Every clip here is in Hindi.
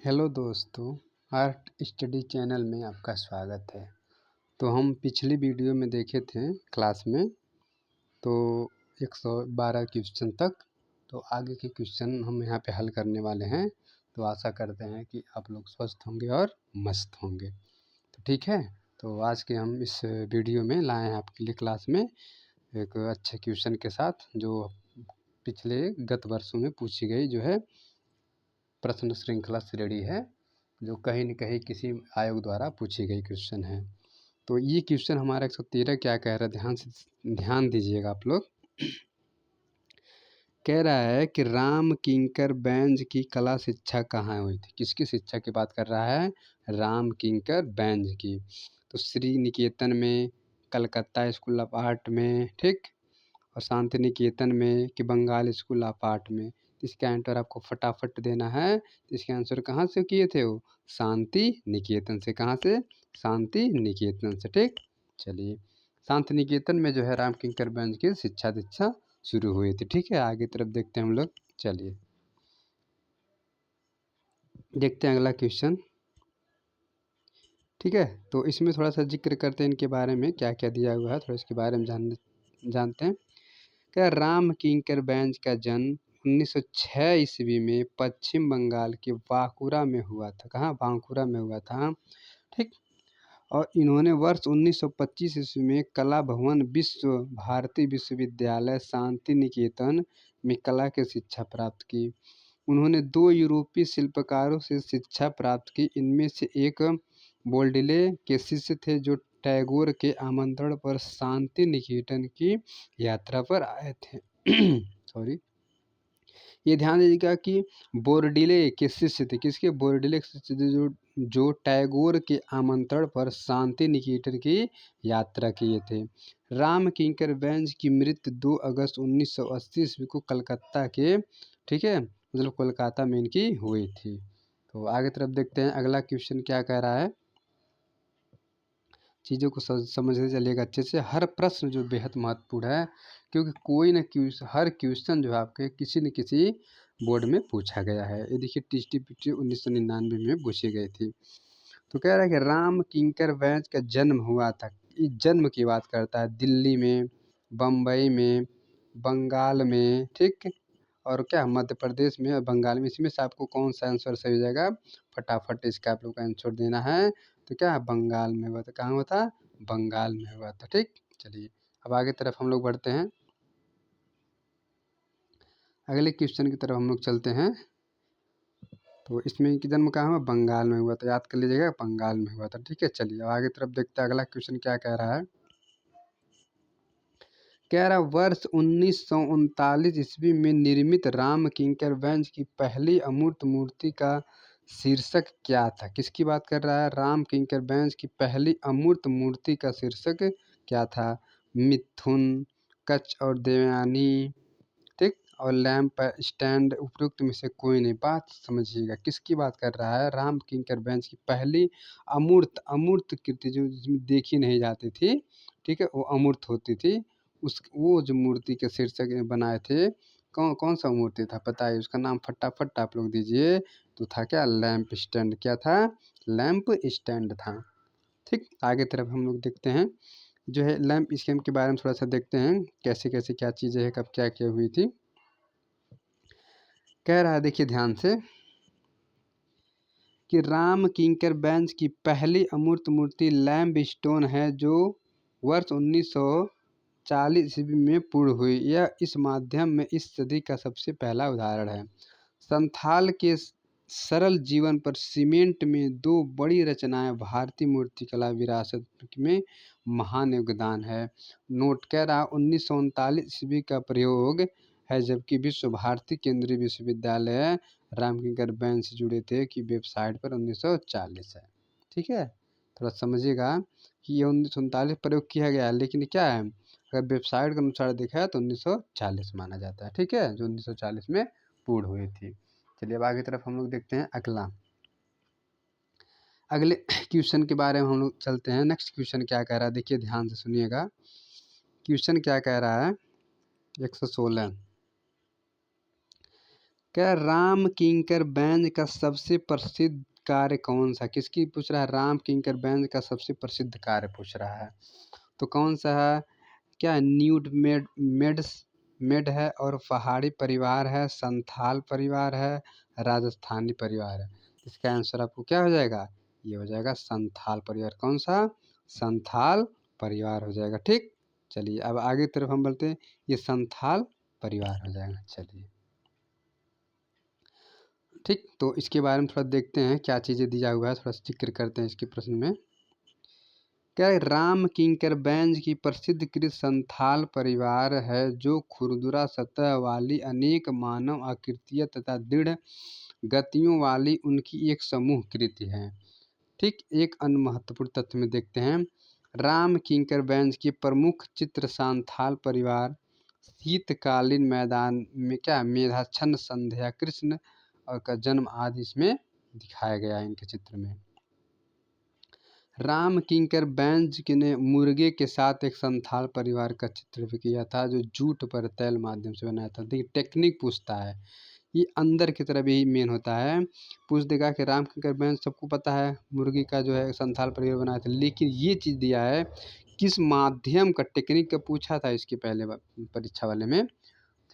हेलो दोस्तों, आर्ट स्टडी चैनल में आपका स्वागत है। तो हम पिछली वीडियो में देखे थे क्लास में तो 112 क्वेश्चन तक। तो आगे के क्वेश्चन हम यहाँ पे हल करने वाले हैं। तो आशा करते हैं कि आप लोग स्वस्थ होंगे और मस्त होंगे। तो ठीक है, तो आज के हम इस वीडियो में लाए हैं आपके लिए क्लास में एक अच्छे क्वेश्चन के साथ, जो पिछले गत वर्षों में पूछी गई जो है प्रश्न श्रृंखला श्रेणी है, जो कहीं न कहीं किसी आयोग द्वारा पूछी गई क्वेश्चन है। तो ये क्वेश्चन हमारा 113 क्या कह रहा है, ध्यान दीजिएगा आप लोग। कह रहा है कि राम किंकर बैंज की कला शिक्षा कहाँ हुई थी। किसकी शिक्षा की बात कर रहा है? राम किंकर बैंज की। तो श्री निकेतन में, कलकत्ता स्कूल ऑफ आर्ट में, ठीक, और शांति निकेतन में कि बंगाल स्कूल ऑफ आर्ट में। इसका आंसर आपको फटाफट देना है। इसके आंसर कहाँ से किए थे वो? शांति निकेतन से। कहाँ से? शांति निकेतन से, ठीक। चलिए, शांति निकेतन में जो है राम किंकर बैंज की शिक्षा दीक्षा शुरू हुई थी। ठीक है, आगे तरफ देखते हैं हम लोग। चलिए देखते हैं अगला क्वेश्चन। ठीक है, तो इसमें थोड़ा सा जिक्र करते हैं इनके बारे में, क्या क्या दिया हुआ है, थोड़ा इसके बारे में जानते हैं। क्या राम किंकर बैंज का जन्म 1906 ईस्वी में पश्चिम बंगाल के बांकुरा में हुआ था। कहाँ? बांकुरा में हुआ था, ठीक। और इन्होंने वर्ष 1925 ईस्वी में कला भवन विश्व भारती विश्वविद्यालय शांति निकेतन में कला की शिक्षा प्राप्त की। उन्होंने 2 यूरोपीय शिल्पकारों से शिक्षा प्राप्त की। इनमें से एक बोल्डिले के शिष्य थे, जो टैगोर के आमंत्रण पर शांति निकेतन की यात्रा पर आए थे। सॉरी, ये ध्यान दीजिएगा कि बोर्डिले के शिष्य थे। किसके? बोर्डिले के शिष्य थे, जो टैगोर के आमंत्रण पर शांति निकेतन की यात्रा किए थे। राम किंकर बैंज की मृत्यु 2 अगस्त 1980 ईस्वी को कलकत्ता के, ठीक है, मतलब कोलकाता में इनकी हुई थी। तो आगे तरफ देखते हैं अगला क्वेश्चन क्या कह रहा है। चीज़ों को समझते चलिएगा अच्छे से। हर प्रश्न जो बेहद महत्वपूर्ण है, क्योंकि कोई न हर क्वेश्चन जो है आपके किसी न किसी बोर्ड में पूछा गया है। ये देखिए टीटी 1999 में पूछी गई थी। तो कह रहा है कि राम किंकर बैंज का जन्म हुआ था। इस जन्म की बात करता है दिल्ली में, बम्बई में, बंगाल में, ठीक, और क्या मध्य प्रदेश में और बंगाल में। इसमें से आपको कौन सा आंसर सही हो जाएगा? फटाफट इसका आप लोग का आंसर देना है। तो क्या है? बंगाल में हुआ था। कहाँ हुआ था? बंगाल में हुआ था, ठीक। चलिए अब आगे तरफ हम लोग बढ़ते हैं, अगले क्वेश्चन की तरफ हम लोग चलते हैं। तो इसमें कि जन्म कहाँ हुआ? बंगाल में हुआ था। याद कर लीजिएगा, बंगाल में हुआ था, ठीक है। चलिए अब आगे तरफ देखते हैं अगला क्वेश्चन क्या कह रहा है। कह रहा वर्ष 1939 ईस्वी में निर्मित राम किंकर बैंज की पहली अमूर्त मूर्ति का शीर्षक क्या था? किसकी बात कर रहा है? राम किंकर बैंज की पहली अमूर्त मूर्ति का शीर्षक क्या था? मिथुन, कच्छ और देवयानी, ठीक, और लैंप स्टैंड उपयुक्त में से कोई नहीं। बात समझिएगा, किसकी बात कर रहा है? राम किंकर बैंज की पहली अमूर्त अमूर्त कृति, जो जिसमें देखी नहीं जाती थी, ठीक है, वो अमूर्त होती थी। वो जो मूर्ति के शीर्षक बनाए थे, कौन कौन सा मूर्ति था बताइए? उसका नाम फटाफट आप लोग दीजिए। तो था क्या? Lamp stand. क्या था? लैंप स्टैंड था, ठीक। आगे तरफ हम लोग देखते हैं जो है लैंप स्कैम के बारे में थोड़ा सा देखते हैं, कैसे कैसे क्या चीज़ें हैं, कब क्या क्या हुई थी। कह रहा है, देखिए ध्यान से, कि राम किंकर बैंज की पहली अमूर्त मूर्ति लैम्ब स्टोन है, जो वर्ष 1940 ईस्वी में पूर्ण हुई। यह इस माध्यम में इस सदी का सबसे पहला उदाहरण है। संथाल के सरल जीवन पर सीमेंट में 2 बड़ी रचनाएं भारतीय मूर्तिकला विरासत में महान योगदान है। नोट, कह रहा 1939 ईस्वी का प्रयोग है, जबकि विश्व भारती केंद्रीय विश्वविद्यालय राम किंकर बैंज से जुड़े थे कि वेबसाइट पर 1940 है, ठीक है। थोड़ा समझिएगा कि ये 1939 प्रयोग किया गया है, लेकिन क्या है, अगर वेबसाइट के अनुसार देखा है तो 1940 माना जाता है, ठीक है, जो 1940 में पूर्ण हुई थी। चलिए अब आगे तरफ हम लोग देखते हैं अगले क्वेश्चन के बारे में हम लोग चलते हैं। नेक्स्ट क्वेश्चन क्या कह रहा है, देखिए ध्यान से सुनिएगा। क्वेश्चन क्या कह रहा है? 116 क्या राम किंकर बैंज का सबसे प्रसिद्ध कार्य कौन सा? किसकी पूछ रहा है? राम किंकर बैंज का सबसे प्रसिद्ध कार्य पूछ रहा है। तो कौन सा है? क्या न्यूड मेड है, और पहाड़ी परिवार है, संथाल परिवार है, राजस्थानी परिवार है। इसका आंसर आपको क्या हो जाएगा? ये हो जाएगा संथाल परिवार। कौन सा? संथाल परिवार हो जाएगा। ठीक, चलिए अब आगे तरफ हम बोलते हैं, ये संथाल परिवार हो जाएगा। चलिए ठीक, तो इसके बारे में थोड़ा देखते हैं क्या चीज़ें दिया हुआ है, थोड़ा जिक्र करते हैं इसके प्रश्न में। क्या राम किंकर बैंज की प्रसिद्ध कृत संथाल परिवार है, जो खुरदुरा सतह वाली अनेक मानव आकृतियाँ तथा दृढ़ गतियों वाली उनकी एक समूह कृति है। ठीक, एक अन्य महत्वपूर्ण तथ्य में देखते हैं, राम किंकर बैंज की प्रमुख चित्र संथाल परिवार, शीतकालीन मैदान में क्या मेधाच्छन्न संध्या, कृष्ण और का जन्म आदि इसमें दिखाया गया है इनके चित्र में। राम किंकर बैंज ने मुर्गे के साथ एक संथाल परिवार का चित्र भी किया था, जो जूट पर तैल माध्यम से बनाया था। देखिए टेक्निक पूछता है, ये अंदर की तरफ यही मेन होता है। पूछ देगा कि राम किंकर बैंज सबको पता है मुर्गी का जो है संथाल परिवार बनाया था, लेकिन ये चीज़ दिया है किस माध्यम का, टेक्निक का पूछा था इसके पहले परीक्षा वाले में।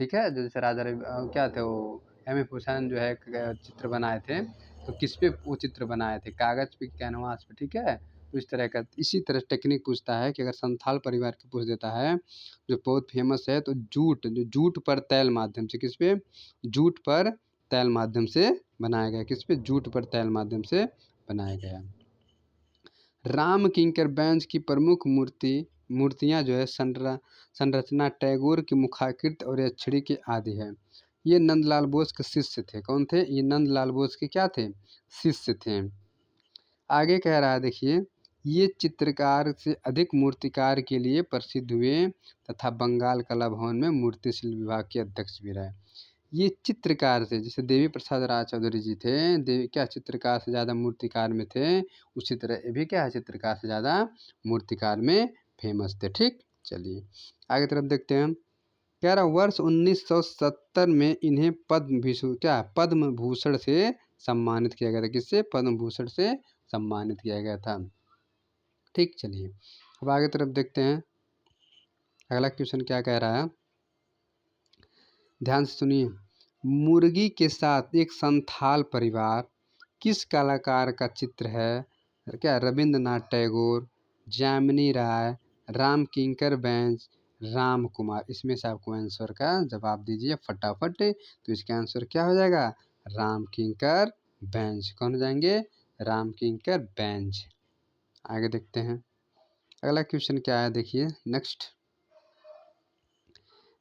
ठीक है, जो जैसे राजा क्या थे वो एम एफ हुसैन जो है चित्र बनाए थे, तो किस पे वो चित्र बनाए थे? कागज़ पे, कैनवास पे। ठीक है, तो इस तरह का, इसी तरह टेक्निक पूछता है कि अगर संथाल परिवार की पूछ देता है जो बहुत फेमस है, तो जूट पर तैल माध्यम से, किस पे? जूट पर तैल माध्यम से बनाया गया। किस पे? जूट पर तैल माध्यम से बनाया गया। राम किंकर बैंज की प्रमुख मूर्तियाँ जो है संरचना टैगोर की मुखाकृत और यक्षिणी के आदि है। ये नंदलाल बोस के शिष्य थे। कौन थे? ये नंदलाल बोस के क्या थे? शिष्य थे। आगे कह रहा है, देखिए, ये चित्रकार से अधिक मूर्तिकार के लिए प्रसिद्ध हुए तथा बंगाल कला भवन में मूर्ति शिल्प विभाग के अध्यक्ष भी रहे। ये चित्रकार से, जैसे देवी प्रसाद राय चौधरी जी थे, देवी क्या चित्रकार से ज़्यादा मूर्तिकार में थे, उसी तरह ये भी क्या है, चित्रकार से ज़्यादा मूर्तिकार में फेमस थे। ठीक, चलिए आगे तरफ देखते हैं। कह रहा वर्ष 1970 में इन्हें पद्म भूषण से सम्मानित किया गया था। किससे? पद्म भूषण से सम्मानित किया गया था। ठीक, चलिए अब आगे तरफ देखते हैं, अगला क्वेश्चन क्या कह रहा है, ध्यान से सुनिए। मुर्गी के साथ एक संथाल परिवार किस कलाकार का चित्र है? क्या? रविंद्रनाथ टैगोर, जामिनी राय, राम किंकर बैंज, राम कुमार। इसमें से आपको आंसर का जवाब दीजिए फटाफट। तो इसका आंसर क्या हो जाएगा? राम किंकर बैंज। कौन हो जाएंगे? राम किंकर बैंज। आगे देखते हैं, अगला क्वेश्चन क्या है, देखिए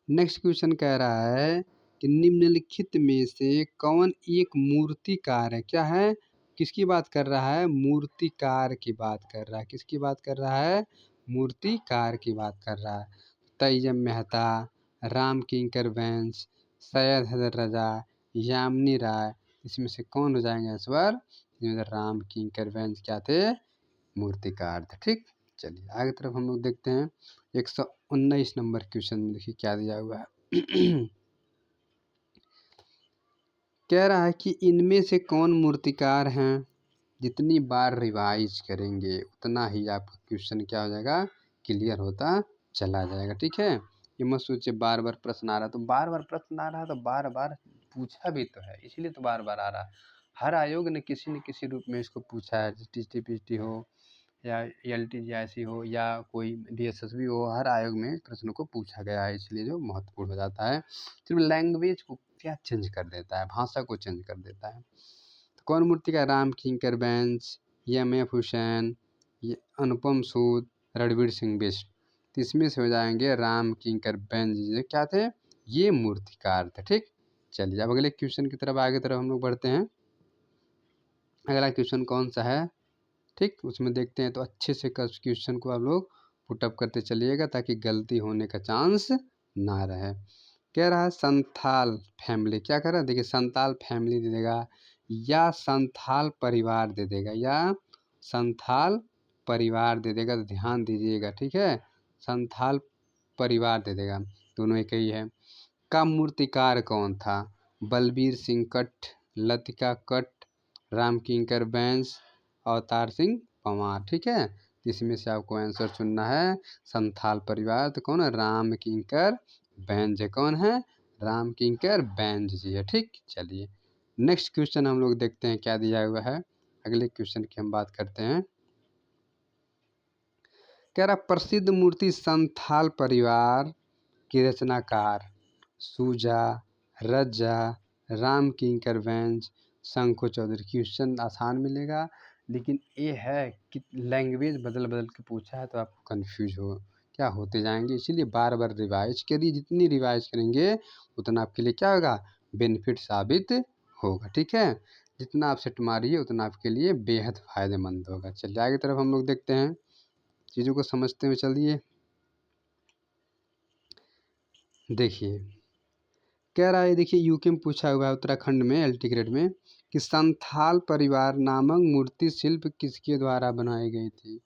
नेक्स्ट क्वेश्चन कह रहा है कि निम्नलिखित में से कौन एक मूर्तिकार है? क्या है? किसकी बात कर रहा है? मूर्तिकार की बात कर रहा है। किसकी बात कर रहा है? मूर्तिकार की बात कर रहा है। तैयब मेहता, राम किंकर बैंस, सैयद हैदर रजा, यामिनी राय। इसमें से कौन हो जाएंगे आंसर? इसमें राम किंकर बैंस क्या थे? मूर्तिकार थे। ठीक, चलिए आगे तरफ हम लोग देखते हैं। 119 नंबर क्वेश्चन में देखिए क्या दिया हुआ है। कह रहा है कि इनमें से कौन मूर्तिकार हैं? जितनी बार रिवाइज करेंगे उतना ही आपका क्वेश्चन क्या हो जाएगा? क्लियर होता चला जाएगा। ठीक है, ये मत सोचिए बार बार प्रश्न आ रहा है, तो बार बार प्रश्न आ रहा है तो बार बार पूछा भी तो है, इसीलिए तो बार बार आ रहा है। हर आयोग ने किसी न किसी रूप में इसको पूछा है, टी हो या LTGIC हो या कोई DSSB हो, हर आयोग में प्रश्नों को पूछा गया है, इसलिए जो महत्वपूर्ण हो जाता है। सिर्फ लैंग्वेज को क्या चेंज कर देता है, भाषा को चेंज कर देता है। तो कौन मूर्ति का? राम किंकर बैंस, MF हुसैन, ये अनुपम सूद, रणवीर सिंह बिष्ट। तो इसमें से हो जाएंगे राम किंकर बैंस ये क्या थे? ये मूर्तिकार थे। ठीक, चलिए अब अगले क्वेश्चन की तरफ आगे तरफ हम लोग बढ़ते हैं। अगला क्वेश्चन कौन सा है? ठीक, उसमें देखते हैं, तो अच्छे से क्वेश्चन को आप लोग पुटअप करते चलिएगा ताकि गलती होने का चांस ना रहे। कह रहा है संथाल फैमिली, क्या कर रहा है, देखिए संथाल फैमिली दे देगा या संथाल परिवार दे देगा या संथाल परिवार दे देगा, तो ध्यान दीजिएगा। ठीक है, संथाल परिवार दे देगा, दोनों एक ही है। का मूर्तिकार कौन था? बलबीर सिंह कट्ट, लतिका कट्ट, राम किंकर बैंस, अवतार सिंह पंवार। ठीक है, इसमें से आपको आंसर चुनना है संथाल परिवार। तो कौन है? राम किंकर बैंज है। कौन है? राम किंकर बैंज जी है। ठीक, चलिए नेक्स्ट क्वेश्चन हम लोग देखते हैं क्या दिया हुआ है। अगले क्वेश्चन की हम बात करते हैं। कह रहा प्रसिद्ध मूर्ति संथाल परिवार के रचनाकार सूजा, रज्जा, राम किंकर बैंज, शंखु चौधरी। क्वेश्चन आसान मिलेगा, लेकिन ये है कि लैंग्वेज बदल बदल के पूछा है तो आप कंफ्यूज क्या होते जाएंगे। इसीलिए बार बार रिवाइज करिए, जितनी रिवाइज करेंगे उतना आपके लिए क्या होगा? बेनिफिट साबित होगा। ठीक है, जितना आप सेट मारिए उतना आपके लिए बेहद फायदेमंद होगा। चलिए आगे तरफ हम लोग देखते हैं, चीज़ों को समझते हुए चलिए। देखिए कह रहा है, देखिए यूके में पूछा हुआ है, उत्तराखंड में एलटी ग्रेड में, कि संथाल परिवार नामक मूर्ति शिल्प किसके द्वारा बनाई गई थी?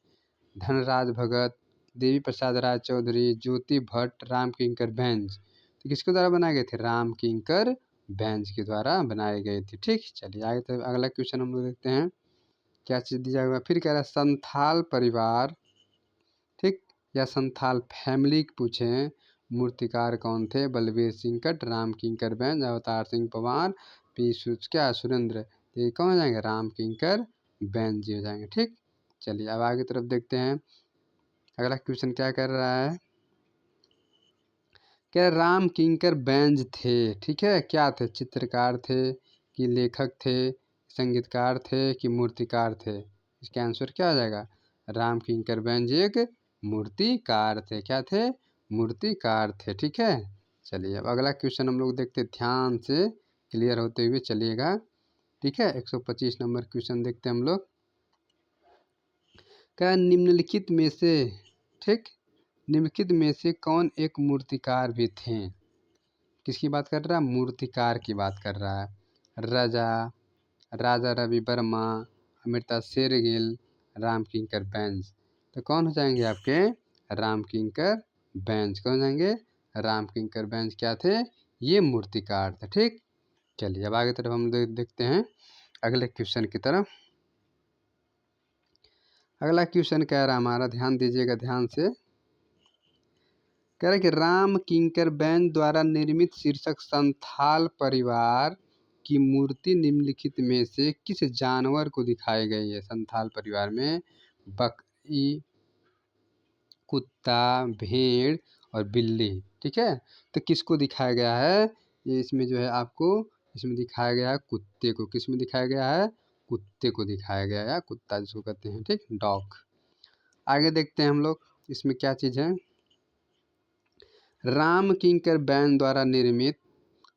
धनराज भगत, देवी प्रसाद राय चौधरी, ज्योति भट्ट, राम किंकर बैंज। तो किसके द्वारा बनाए गए थे? राम किंकर बैंज के द्वारा बनाए गए थे। ठीक, चलिए आगे तो अगला क्वेश्चन हम लोग देखते हैं क्या चीज़ दिया हुआ है। फिर कह रहा है संथाल परिवार, ठीक, या संथाल फैमिली पूछें, मूर्तिकार कौन थे? बलबीर सिंह कट, राम किंकर बैंज, अवतार सिंह पंवार, पी क्या सुरेंद्र। तो ये कौन हो जाएंगे? राम किंकर बैंज जी हो जाएंगे। ठीक, चलिए अब आगे तरफ देखते हैं अगला क्वेश्चन क्या कर रहा है। क्या राम किंकर बैंज थे, ठीक है, क्या थे? चित्रकार थे कि लेखक थे, संगीतकार थे कि मूर्तिकार थे? इसका आंसर क्या आ जाएगा? राम किंकर बैंज एक मूर्तिकार थे। क्या थे? मूर्तिकार थे। ठीक है, चलिए अब अगला क्वेश्चन हम लोग देखते, ध्यान से क्लियर होते हुए चलिएगा। ठीक है, 125 नंबर क्वेश्चन देखते हैं हम लोग। क्या निम्नलिखित में से, ठीक, निम्नलिखित में से कौन एक मूर्तिकार भी थे? किसकी बात कर रहा है? मूर्तिकार की बात कर रहा है। राजा, राजा रवि वर्मा, अमृता शेरगिल, राम किंकर बैंज। तो कौन हो जाएंगे आपके? राम किंकर बैंज। कौन हो जाएंगे? राम किंकर बैंज क्या थे? ये मूर्तिकार थे। ठीक, चलिए अब आगे तरफ हम देखते हैं अगले क्वेश्चन की तरफ। अगला क्वेश्चन कह रहा है हमारा, ध्यान दीजिएगा ध्यान से। कह रहे कि राम किंकर बैंज द्वारा निर्मित शीर्षक संथाल परिवार की मूर्ति निम्नलिखित में से किस जानवर को दिखाई गई है? संथाल परिवार में बकरी, कुत्ता, भेड़ और बिल्ली। ठीक है, तो किसको दिखाया गया है? ये इसमें जो है आपको इसमें दिखाया गया है कुत्ते को। किस में दिखाया गया है? कुत्ते को दिखाया गया है, कुत्ता जिसको कहते हैं। ठीक, डॉग। आगे देखते हैं हम लोग इसमें क्या चीज़ है। राम किंकर बैंज द्वारा निर्मित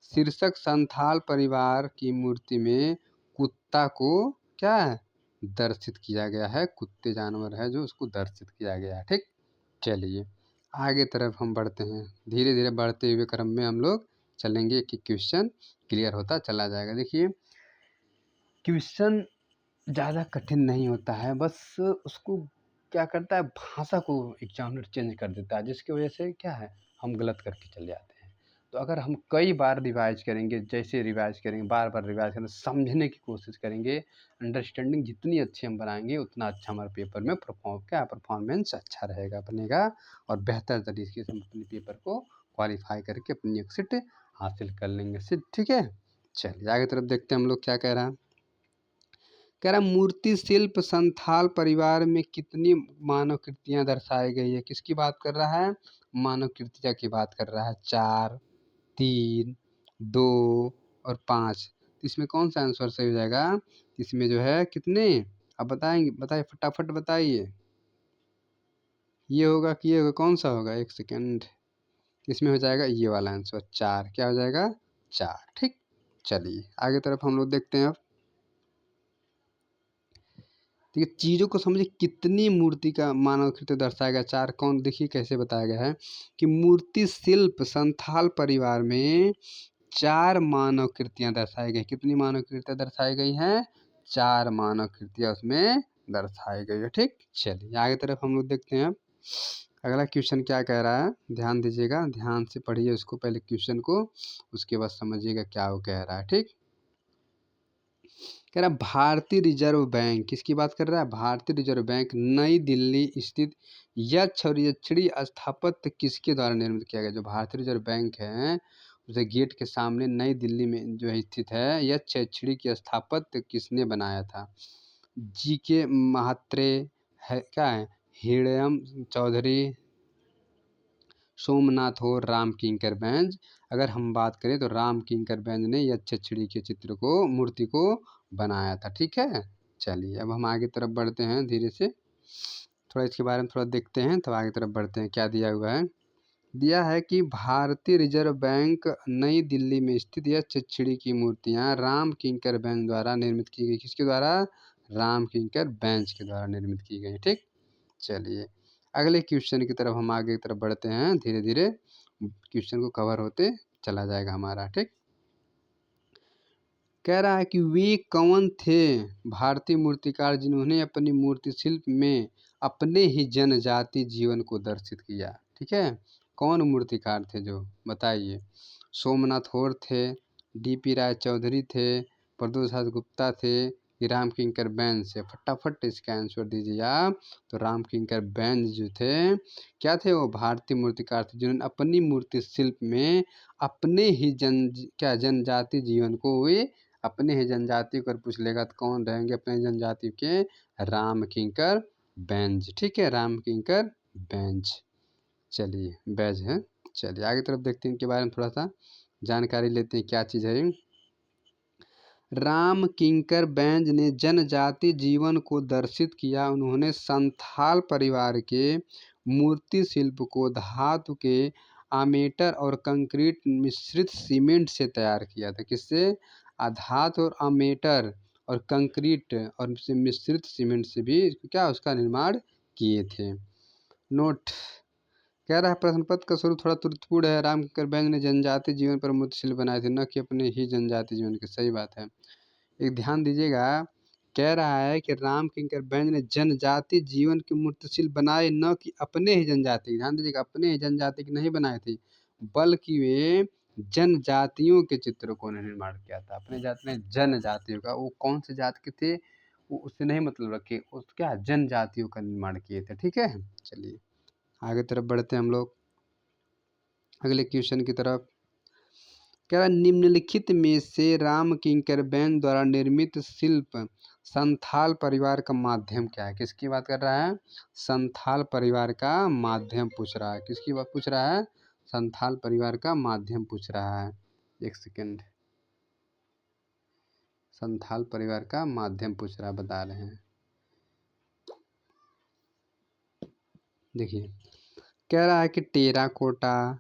शीर्षक संथाल परिवार की मूर्ति में कुत्ता को क्या है? दर्शित किया गया है। कुत्ते जानवर है जो उसको दर्शित किया गया है। ठीक, चलिए आगे तरफ हम बढ़ते हैं, धीरे धीरे बढ़ते हुए क्रम में हम लोग चलेंगे कि क्वेश्चन क्लियर होता चला जाएगा। देखिए क्वेश्चन ज़्यादा कठिन नहीं होता है, बस उसको क्या करता है, भाषा को एग्जामिनर चेंज कर देता है, जिसकी वजह से क्या है, हम गलत करके चले जाते हैं। तो अगर हम कई बार रिवाइज करेंगे, जैसे रिवाइज करेंगे, बार बार रिवाइज करेंगे, समझने की कोशिश करेंगे, अंडरस्टैंडिंग जितनी अच्छी हम बनाएंगे उतना अच्छा हमारे पेपर में परफॉर्मेंस अच्छा रहेगा, बनेगा, और बेहतर तरीके से हम अपने पेपर को क्वालिफाई करके अपनी एक सीट हासिल कर लेंगे। सीट, ठीक है, चलिए आगे तरफ देखते हैं हम लोग क्या कह रहा है। कह रहा मूर्ति शिल्प संथाल परिवार में कितनी मानव कृतियाँ दर्शाई गई है? किसकी बात कर रहा है? मानव कृतियाँ की बात कर रहा है। 4, 3, 2 और 5। इसमें कौन सा आंसर सही हो जाएगा? इसमें जो है कितने, अब बताएंगे, बताइए फटाफट बताइए। ये होगा कि ये होगा, कौन सा होगा? एक सेकेंड। इसमें हो जाएगा ये वाला आंसर 4। क्या हो जाएगा? 4। ठीक, चलिए आगे तरफ हम लोग देखते हैं अब। ठीक है, चीज़ों को समझिए, कितनी मूर्ति का मानव कृत्य दर्शाया गया? 4 कौन? देखिए कैसे बताया गया है कि मूर्ति शिल्प संथाल परिवार में 4 मानव कृतियाँ दर्शाई गई। कितनी मानव कृतियाँ दर्शाई गई हैं? 4 मानव कृतियाँ उसमें दर्शाई गई है। ठीक, चलिए आगे तरफ हम लोग देखते हैं। अगला क्वेश्चन क्या कह रहा है, ध्यान दीजिएगा, ध्यान से पढ़िए उसको, पहले क्वेश्चन को, उसके बाद समझिएगा क्या वो कह रहा है। ठीक, कह रहा है भारतीय रिजर्व बैंक, किसकी बात कर रहा है, भारतीय रिजर्व बैंक नई दिल्ली स्थित यक्ष और यक्षिणी स्थापत्य किसके द्वारा निर्मित किया गया। जो भारतीय रिजर्व बैंक है उसे गेट के सामने नई दिल्ली में जो है स्थित है, यक्ष यक्षिणी की स्थापत्य किसने बनाया था। जी के महात्रे है, क्या है, हिड़यम चौधरी, सोमनाथ और राम किंकर बैंज। अगर हम बात करें तो राम किंकर बैंज ने यक्षिणी के चित्र को, मूर्ति को बनाया था। ठीक है, चलिए अब हम आगे तरफ बढ़ते हैं धीरे से, थोड़ा इसके बारे में थोड़ा देखते हैं, तब आगे तरफ बढ़ते हैं। क्या दिया हुआ है, दिया है कि भारतीय रिजर्व बैंक नई दिल्ली में स्थित यक्षिणी की मूर्तियां राम किंकर बैंज द्वारा निर्मित की गई। किसके द्वारा, राम किंकर बैंज के द्वारा निर्मित की गई। ठीक, चलिए अगले क्वेश्चन की तरफ हम आगे की तरफ बढ़ते हैं, धीरे धीरे क्वेश्चन को कवर होते चला जाएगा हमारा। ठीक, कह रहा है कि वे कौन थे भारतीय मूर्तिकार जिन्होंने अपनी मूर्ति शिल्प में अपने ही जनजाति जीवन को दर्शित किया। ठीक है, कौन मूर्तिकार थे जो, बताइए। सोमनाथ होर थे, डीपी राय चौधरी थे, प्रदोष गुप्ता थे, कि राम किंकर बैंज से। फटाफट इसका आंसर दीजिए आप। तो राम किंकर बैंज जो थे, क्या थे, वो भारतीय मूर्तिकार थे जिन्होंने अपनी मूर्ति शिल्प में अपने ही जनजाति जीवन को वे, अपने ही जनजाति को पूछ लेगा तो कौन रहेंगे अपने जनजाति के, राम किंकर बैंज। ठीक है, राम किंकर बैंज, चलिए बैज है। चलिए आगे तरफ देखते हैं, इनके बारे में थोड़ा सा जानकारी लेते हैं, क्या चीज़ है। राम किंकर बैंज ने जनजाति जीवन को दर्शित किया। उन्होंने संथाल परिवार के मूर्ति शिल्प को धातु के आमेटर और कंक्रीट मिश्रित सीमेंट से तैयार किया था। किससे, धातु और आमेटर और कंक्रीट और से मिश्रित सीमेंट से भी क्या उसका निर्माण किए थे। नोट, कह रहा है प्रश्न पत्र का स्वरूप थोड़ा त्रुटिपूर्ण है। राम किंकर बैंज ने जनजाति जीवन पर मूर्ति शिल्प बनाए थे, न कि अपने ही जनजाति जीवन के। सही बात है, एक ध्यान दीजिएगा, कह रहा है कि राम किंकर बैंज ने जनजाति जीवन की मूर्ति शिल्प बनाए, न कि अपने ही जनजाति। ध्यान दीजिएगा, अपने ही जनजाति की नहीं बनाए थे, बल्कि वे जनजातियों के चित्रों को निर्माण किया था। अपने जात में जनजातियों का, वो कौन से जात के थे वो उससे नहीं मतलब रखे, उस क्या जनजातियों का निर्माण किए थे। ठीक है, चलिए आगे तरफ बढ़ते हैं हम लोग अगले क्वेश्चन की तरफ। कह रहा निम्नलिखित में से राम किंकर बैंज द्वारा निर्मित शिल्प संथाल परिवार का माध्यम क्या है। किसकी बात कर रहा है, संथाल परिवार का माध्यम पूछ रहा है। किसकी बात पूछ रहा है, संथाल परिवार का माध्यम पूछ रहा है। एक सेकेंड, संथाल परिवार का माध्यम पूछ रहा है, बता रहे हैं। देखिए, कह रहा है कि टेराकोटा,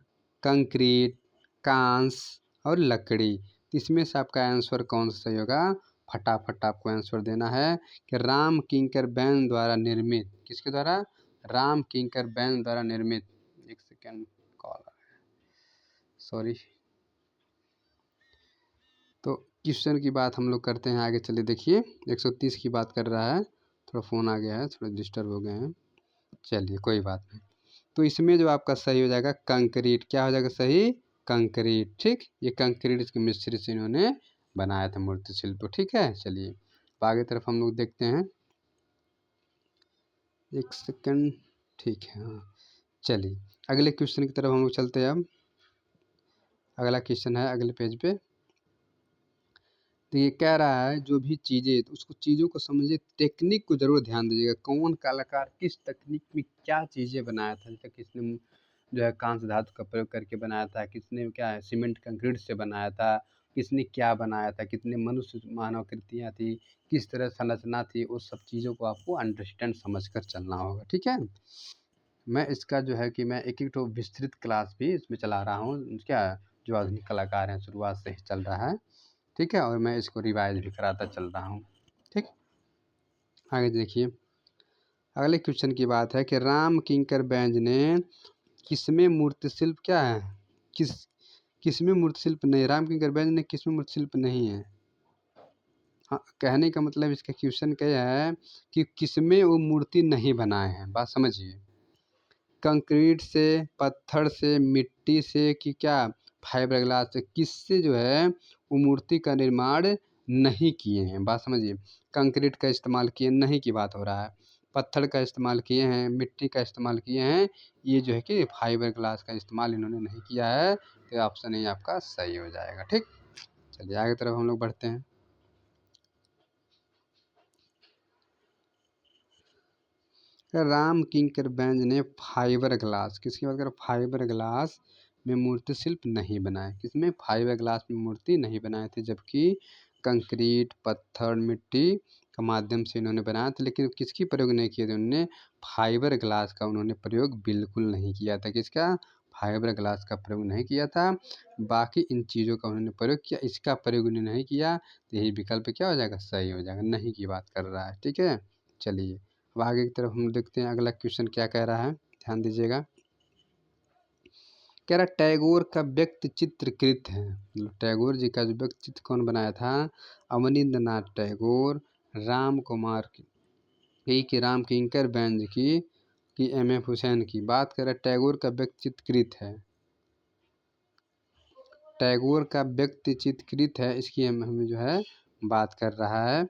कंक्रीट, कांस और लकड़ी, इसमें से आपका आंसर कौन सा सही होगा। फटाफट आपको आंसर देना है कि राम किंकर बैंज द्वारा निर्मित, किसके द्वारा, राम किंकर बैंज द्वारा निर्मित। एक सेकेंड, कॉल, सॉरी। तो क्वेश्चन की बात हम लोग करते हैं आगे, चलिए देखिए 130 की बात कर रहा है, थोड़ा फ़ोन आ गया है, थोड़ा डिस्टर्ब हो गए हैं, चलिए कोई बात नहीं। तो इसमें जो आपका सही हो जाएगा कंक्रीट, क्या हो जाएगा सही, कंक्रीट। ठीक, ये कंक्रीट के मिश्रित से इन्होंने बनाया था मूर्ति शिल्प। ठीक है, चलिए आगे तरफ हम लोग देखते हैं, एक सेकंड, ठीक है, हाँ चलिए अगले क्वेश्चन की तरफ हम लोग चलते हैं। अब अगला क्वेश्चन है अगले पेज पे। तो ये कह रहा है जो भी चीज़ें, तो उसको चीज़ों को समझिए, टेक्निक को जरूर ध्यान दीजिएगा, कौन कलाकार किस तकनीक में क्या चीज़ें बनाया था। जैसे किसने जो है कांस्य धातु का प्रयोग करके बनाया था, किसने क्या है सीमेंट कंक्रीट से बनाया था, किसने क्या बनाया था, कितने मनुष्य मानव कृतियाँ थी, किस तरह संरचना थी, उस सब चीज़ों को आपको अंडरस्टैंड समझ कर चलना होगा। ठीक है, मैं इसका जो है कि मैं एक एक तो विस्तृत क्लास भी इसमें चला रहा हूँ, क्या जो आधुनिक कलाकार हैं शुरुआत से ही चल रहा है। ठीक है, और मैं इसको रिवाइज भी कराता चल रहा हूँ। ठीक, आगे देखिए अगले क्वेश्चन की बात है कि राम किंकर बैंज ने किसमें मूर्ति शिल्प, क्या है, किस किसमें मूर्ति शिल्प नहीं, राम किंकर बैंज ने किसमें मूर्ति शिल्प नहीं है। हाँ, कहने का मतलब इसका क्वेश्चन क्या है कि किसमें वो मूर्ति नहीं बनाए हैं, बात समझिए। कंक्रीट से, पत्थर से, मिट्टी से कि क्या फाइबर ग्लास से, किससे जो है वो मूर्ति का निर्माण नहीं किए हैं। बात समझिए, कंक्रीट का इस्तेमाल किए नहीं की बात हो रहा है, पत्थर का इस्तेमाल किए हैं, मिट्टी का इस्तेमाल किए हैं, ये जो है कि फाइबर ग्लास का इस्तेमाल इन्होंने नहीं किया है। तो ऑप्शन ए आपका सही हो जाएगा। ठीक, चलिए आगे तरफ हम लोग बढ़ते हैं। राम किंकर बेंज ने फाइबर ग्लास, किसकी बात करें, फाइबर ग्लास में मूर्ति शिल्प नहीं बनाए। किसमें, फाइबर ग्लास में मूर्ति नहीं बनाए थे, जबकि कंक्रीट, पत्थर, मिट्टी का माध्यम से इन्होंने बनाया था। लेकिन किसकी प्रयोग नहीं किए थे उन्होंने, फाइबर ग्लास का उन्होंने प्रयोग बिल्कुल नहीं किया था। किसका, फाइबर ग्लास का प्रयोग नहीं किया था। बाकी इन चीज़ों का उन्होंने प्रयोग किया, इसका प्रयोग उन्होंने नहीं किया। तो यही विकल्प क्या हो जाएगा, सही हो जाएगा, नहीं की बात कर रहा है। ठीक है, चलिए अब आगे की तरफ हम देखते हैं अगला क्वेश्चन क्या कह रहा है, ध्यान दीजिएगा। कह रहा टैगोर का व्यक्ति चित्र कृत है, मतलब टैगोर जी का जो व्यक्ति चित्र कौन बनाया था, अवनींद्र नाथ टैगोर, राम कुमार की राम किंकर बेंज की एम.एफ. हुसैन की। बात कर रहा है टैगोर का व्यक्ति चित्रकृत है, टैगोर का व्यक्ति चित्रकृत है, इसकी हमें जो है बात कर रहा है।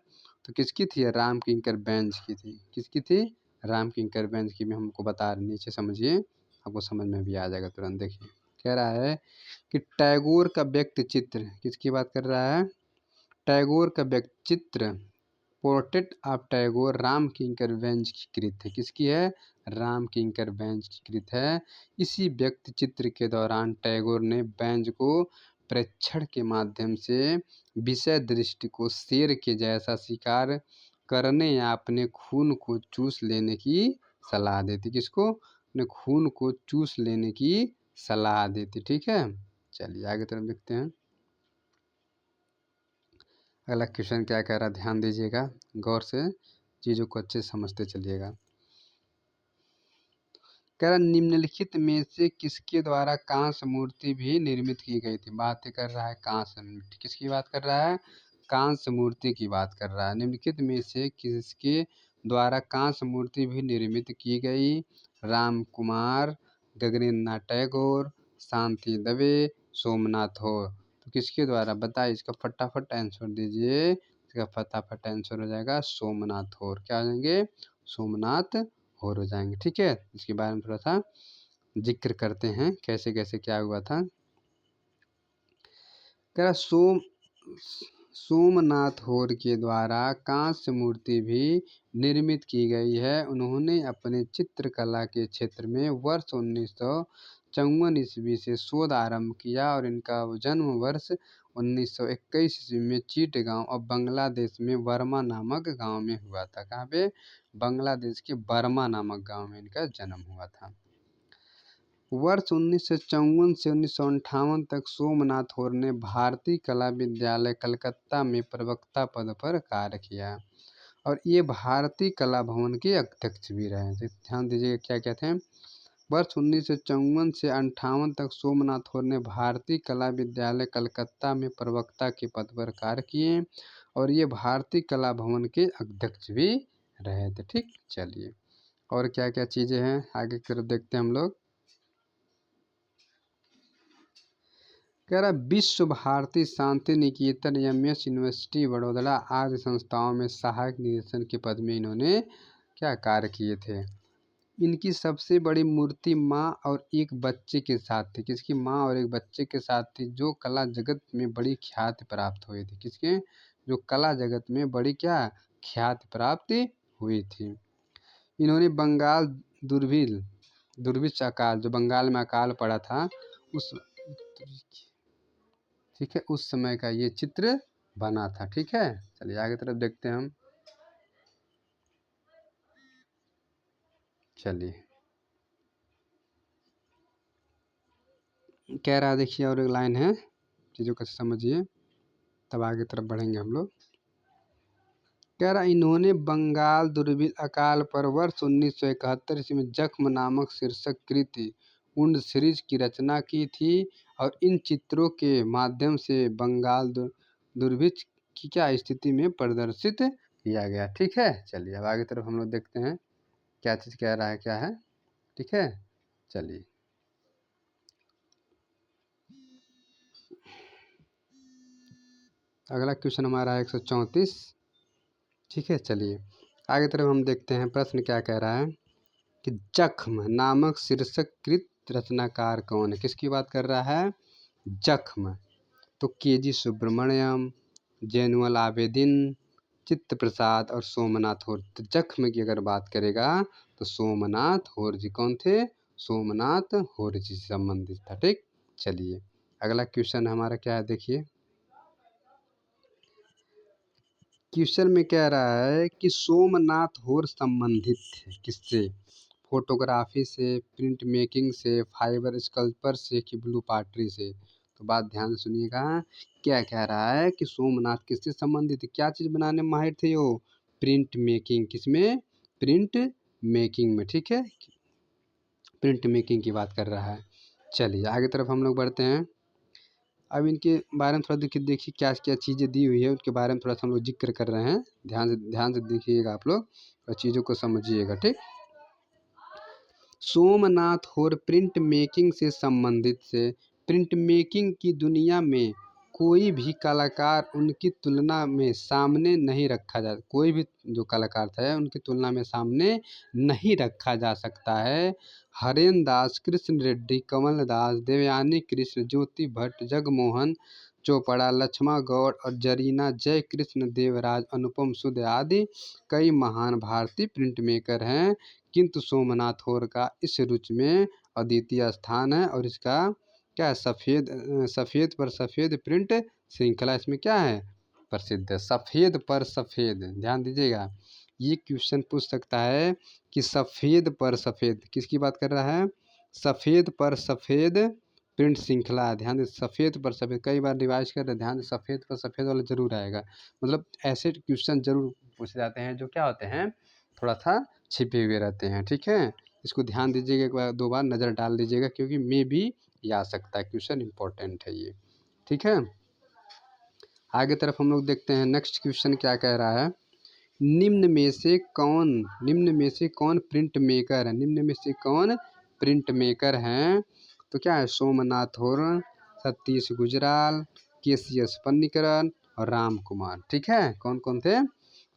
तो किसकी थी, राम किंकर बेंज की थी। किसकी थी, राम किंकर बेंज की। मैं हमको बता रहे, नीचे समझिए, आपको समझ में भी आ जाएगा तुरंत। देखिए कह रहा है कि टैगोर का व्यक्ति चित्र, किसकी बात कर रहा है, टैगोर का व्यक्ति चित्र, portrait of Tagore Ram Kinkar Benz की कृत है। किसकी है, राम किंकर बेंज की कृत है। इसी व्यक्ति चित्र के दौरान टैगोर ने बेंज को प्रेक्षण के माध्यम से विषय दृष्टि को शेर के जैसा शिकार करने या अपने खून को चूस लेने की सलाह देती। किसको, अपने खून को चूस लेने की सलाह देती। ठीक है, चलिए आगे तरफ देखते हैं। अगला क्वेश्चन क्या कह रहा है, ध्यान दीजिएगा, गौर से चीज़ों को अच्छे से समझते चलिएगा। कह रहा निम्नलिखित में से किसके द्वारा कांस्य मूर्ति भी निर्मित की गई थी। बात कर रहा है कांस्य मूर्ति, किसकी बात कर रहा है, कांस्य मूर्ति की बात कर रहा है। निम्नलिखित में से किसके द्वारा कांस्य मूर्ति भी निर्मित की गई, राम कुमार, गगनेन्द्र नाथ टैगोर, शांति दवे, सोमनाथ हो। तो किसके द्वारा बताइए, इसका फटाफट आंसर दीजिए। इसका फटाफट आंसर हो जाएगा सोमनाथ होर। क्या हो जाएंगे, सोमनाथ होर हो जाएंगे। ठीक है, इसके बारे में थोड़ा सा जिक्र करते हैं, कैसे कैसे क्या हुआ था। कह रहा सोमनाथ होर के द्वारा कांस्य मूर्ति भी निर्मित की गई है। उन्होंने अपने चित्रकला के क्षेत्र में वर्ष 1954 ईस्वी से शोध आरंभ किया और इनका जन्म वर्ष 1921 ईस्वी में चिटगांव और बांग्लादेश में बर्मा नामक गांव में हुआ था। कहाँ पे, बांग्लादेश के बर्मा नामक गांव में इनका जन्म हुआ था। वर्ष 1954 से 1958 तक सोमनाथ होर ने भारतीय कला विद्यालय कलकत्ता में प्रवक्ता पद पर कार्य किया और ये भारतीय कला भवन के अध्यक्ष भी रहे थे। ध्यान दीजिएगा क्या क्या थे। वर्ष 1954 से 58 तक सोमनाथ होर ने भारतीय कला विद्यालय कलकत्ता में प्रवक्ता के पद पर कार्य किए और ये भारतीय कला भवन के अध्यक्ष भी रहे थे। ठीक, चलिए और क्या क्या चीज़ें हैं आगे की तरफ देखते हैं हम लोग। कह रहा विश्व भारती, शांति निकेतन, एम.एस. यूनिवर्सिटी वडोदरा आदि संस्थाओं में सहायक निदेशक के पद में इन्होंने क्या कार्य किए थे। इनकी सबसे बड़ी मूर्ति माँ और एक बच्चे के साथ थी। किसकी, माँ और एक बच्चे के साथ थी, जो कला जगत में बड़ी ख्याति प्राप्त हुई थी। किसके, जो कला जगत में बड़ी क्या ख्याति प्राप्त हुई थी। इन्होंने बंगाल दुर्भिक्ष अकाल, जो बंगाल में अकाल पड़ा था उस, ठीक है, उस समय का ये चित्र बना था। ठीक है, चलिए आगे तरफ देखते हैं हम। चलिए कह रहा देखिए और एक लाइन है, चीज़ों को समझिए तब आगे तरफ बढ़ेंगे हम लोग। कह रहा इन्होंने बंगाल दुर्भिक्ष अकाल पर वर्ष 1971 ईस्वी में जख्म नामक शीर्षक कृति उंड सीरीज की रचना की थी और इन चित्रों के माध्यम से बंगाल दुर्भिक्ष की क्या स्थिति में प्रदर्शित किया गया। ठीक है, चलिए अब आगे तरफ हम लोग देखते हैं क्या चीज़ कह रहा है क्या है। ठीक है, चलिए अगला क्वेश्चन हमारा है 134। ठीक है, चलिए आगे तरफ हम देखते हैं प्रश्न क्या कह रहा है कि जख्म नामक शीर्षकृत रचनाकार कौन है। किसकी बात कर रहा है? जख्म। तो केजी सुब्रमण्यम, जैनुअल आबेदीन, चित्त प्रसाद और सोमनाथ होर। तो जख्म की अगर बात करेगा तो सोमनाथ होर जी कौन थे? सोमनाथ होर जी से संबंधित था। ठीक, चलिए अगला क्वेश्चन हमारा क्या है देखिए। क्वेश्चन में कह रहा है कि सोमनाथ होर संबंधित थे किससे? फोटोग्राफी से, प्रिंट मेकिंग से, फाइबर स्कल्पर से कि ब्लू पार्टरी से? तो बात ध्यान से सुनिएगा। क्या कह रहा है कि सोमनाथ किससे संबंधित है? क्या चीज़ बनाने में माहिर थे वो? Print making. किसमें? प्रिंट मेकिंग में। ठीक है, प्रिंट मेकिंग की बात कर रहा है। चलिए आगे तरफ हम लोग बढ़ते हैं। अब इनके बारे में थोड़ा देखिए क्या क्या चीज़ें दी हुई है उनके बारे में थोड़ा सा हम लोग जिक्र कर रहे हैं। ध्यान से देखिएगा आप लोग और चीज़ों को समझिएगा। ठीक, सोमनाथ होर प्रिंट मेकिंग से संबंधित से प्रिंट मेकिंग की दुनिया में कोई भी कलाकार उनकी तुलना में सामने नहीं रखा जा, कोई भी जो कलाकार था उनकी तुलना में सामने नहीं रखा जा सकता है। हरेन दास, कृष्ण रेड्डी, कमल दास, देवयानी कृष्ण, ज्योति भट्ट, जगमोहन चोपड़ा, लक्ष्मा गौड़ और जरीना जय कृष्ण देवराज, अनुपम सुध आदि कई महान भारतीय प्रिंट मेकर हैं, किंतु सोमनाथ होर का इस रुचि में अद्वितीय स्थान है और इसका क्या है? सफ़ेद पर सफ़ेद प्रिंट श्रृंखला इसमें क्या है? प्रसिद्ध है। सफ़ेद पर सफ़ेद, ध्यान दीजिएगा, ये क्वेश्चन पूछ सकता है कि सफ़ेद पर सफ़ेद किसकी बात कर रहा है? सफ़ेद पर सफ़ेद प्रिंट श्रृंखला। ध्यान दे, सफ़ेद पर सफ़ेद, कई बार रिवाइज कर रहे हैं, ध्यान दे सफ़ेद पर सफ़ेद वाला जरूर आएगा। मतलब ऐसे क्वेश्चन जरूर पूछे जाते हैं जो क्या होते हैं, थोड़ा सा छिपे हुए रहते हैं। ठीक है, इसको ध्यान दीजिएगा, एक बार दो बार नज़र डाल दीजिएगा क्योंकि मे भी ये आ सकता है, क्वेश्चन इंपॉर्टेंट है ये। ठीक है, आगे तरफ हम लोग देखते हैं नेक्स्ट क्वेश्चन क्या कह रहा है। निम्न में से कौन प्रिंट मेकर है? निम्न में से कौन प्रिंट मेकर हैं? तो क्या है? सोमनाथ होर, सतीश गुजराल, केसीएस पन्नीकरण और राम कुमार। ठीक है, कौन कौन थे?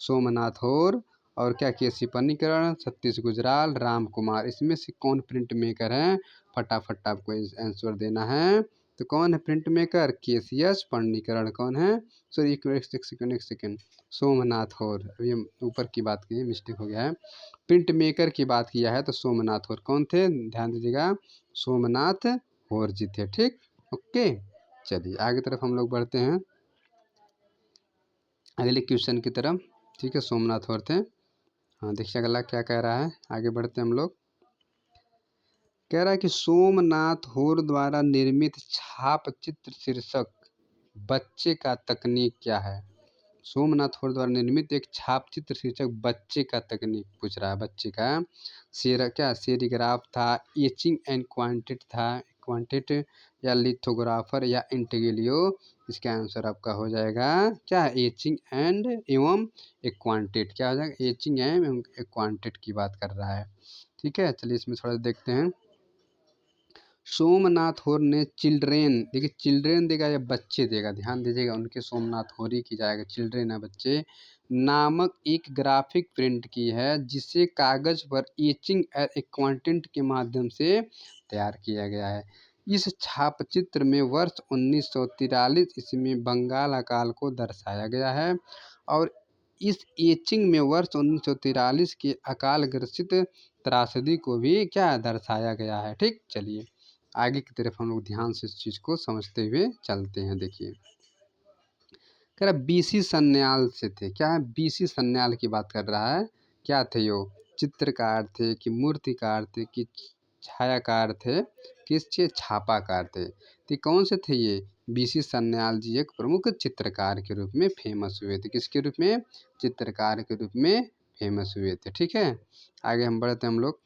सोमनाथ होर और क्या, केसी पन्नीकरण, सतीश गुजराल, राम कुमार। इसमें से कौन प्रिंट मेकर हैं? फटाफट आपको आंसर देना है। तो कौन है प्रिंट मेकर? केसीएस पन्नीकरण। कौन है? सॉरी एक सेकेंड, सोमनाथ होर। अभी हम ऊपर की बात की, मिस्टेक हो गया है। प्रिंट मेकर की बात किया है तो सोमनाथ होर कौन थे? ध्यान दीजिएगा, सोमनाथ होर जी थे। ठीक, ओके, चलिए आगे तरफ हम लोग बढ़ते हैं अगले क्वेश्चन की तरफ। ठीक है, सोमनाथ होर थे। हाँ देखिए अगला क्या कह रहा है, आगे बढ़ते हैं हम लोग। कह रहा है कि सोमनाथ होर द्वारा निर्मित छाप चित्र शीर्षक बच्चे का तकनीक क्या है? सोमनाथ होर द्वारा निर्मित एक छाप चित्र शीर्षक बच्चे का तकनीक पूछ रहा है। बच्चे का सेरिग्राफ था, एचिंग एंड क्वांटिट था, क्वांटिट या लिथोग्राफर या इंटेग्लियो? इसका आंसर आपका हो जाएगा क्या? एचिंग एंड एवं एक क्वांटिट। क्या हो जाएगा? एचिंग एवं एक क्वांटिट की बात कर रहा है। ठीक है, चलिए इसमें थोड़ा देखते हैं। सोमनाथ होर ने चिल्ड्रेन, देखिए चिल्ड्रेन देगा या बच्चे देगा, ध्यान दीजिएगा, उनके सोमनाथ होर ही की जाएगा, चिल्ड्रेन है बच्चे, नामक एक ग्राफिक प्रिंट की है जिसे कागज पर एचिंग एक क्वांटिट के माध्यम से तैयार किया गया है। इस छापचित्र में वर्ष 1943 ईस्वी में बंगाल अकाल को दर्शाया गया है और इस एचिंग में वर्ष 1943 के अकाल ग्रसित त्रासदी को भी क्या दर्शाया गया है। ठीक, चलिए आगे की तरफ हम लोग ध्यान से इस चीज़ को समझते हुए चलते हैं। देखिए कह रहा बीसी सन्याल से थे। क्या है? बीसी सन्याल की बात कर रहा है। क्या थे यो? चित्रकार थे कि मूर्तिकार थे कि छायाकार थे कि छापाकार थे? तो कौन से थे ये? बीसी सन्याल जी एक प्रमुख चित्रकार के रूप में फेमस हुए थे। किसके रूप में? चित्रकार के रूप में फेमस हुए थे। ठीक है, आगे हम बढ़ते हैं हम लोग,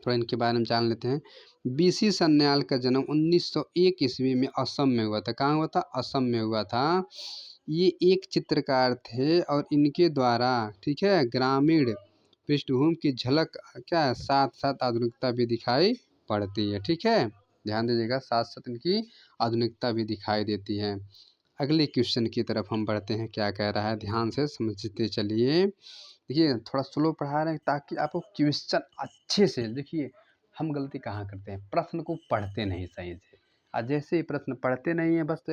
थोड़ा इनके बारे में जान लेते हैं। बीसी सन्याल का जन्म 1901 ईस्वी में असम में हुआ था। कहाँ हुआ था? असम में हुआ था। ये एक चित्रकार थे और इनके द्वारा, ठीक है, ग्रामीण पृष्ठभूमि की झलक क्या है, साथ साथ आधुनिकता भी दिखाई पड़ती है। ठीक है, ध्यान दीजिएगा, साथ साथ इनकी आधुनिकता भी दिखाई देती है। अगले क्वेश्चन की तरफ हम बढ़ते हैं, क्या कह रहा है, ध्यान से समझते चलिए। देखिए थोड़ा स्लो पढ़ा रहे हैं ताकि आपको क्वेश्चन अच्छे से, देखिए हम गलती कहाँ करते हैं, प्रश्न को पढ़ते नहीं सही से, और जैसे ही प्रश्न पढ़ते नहीं है बस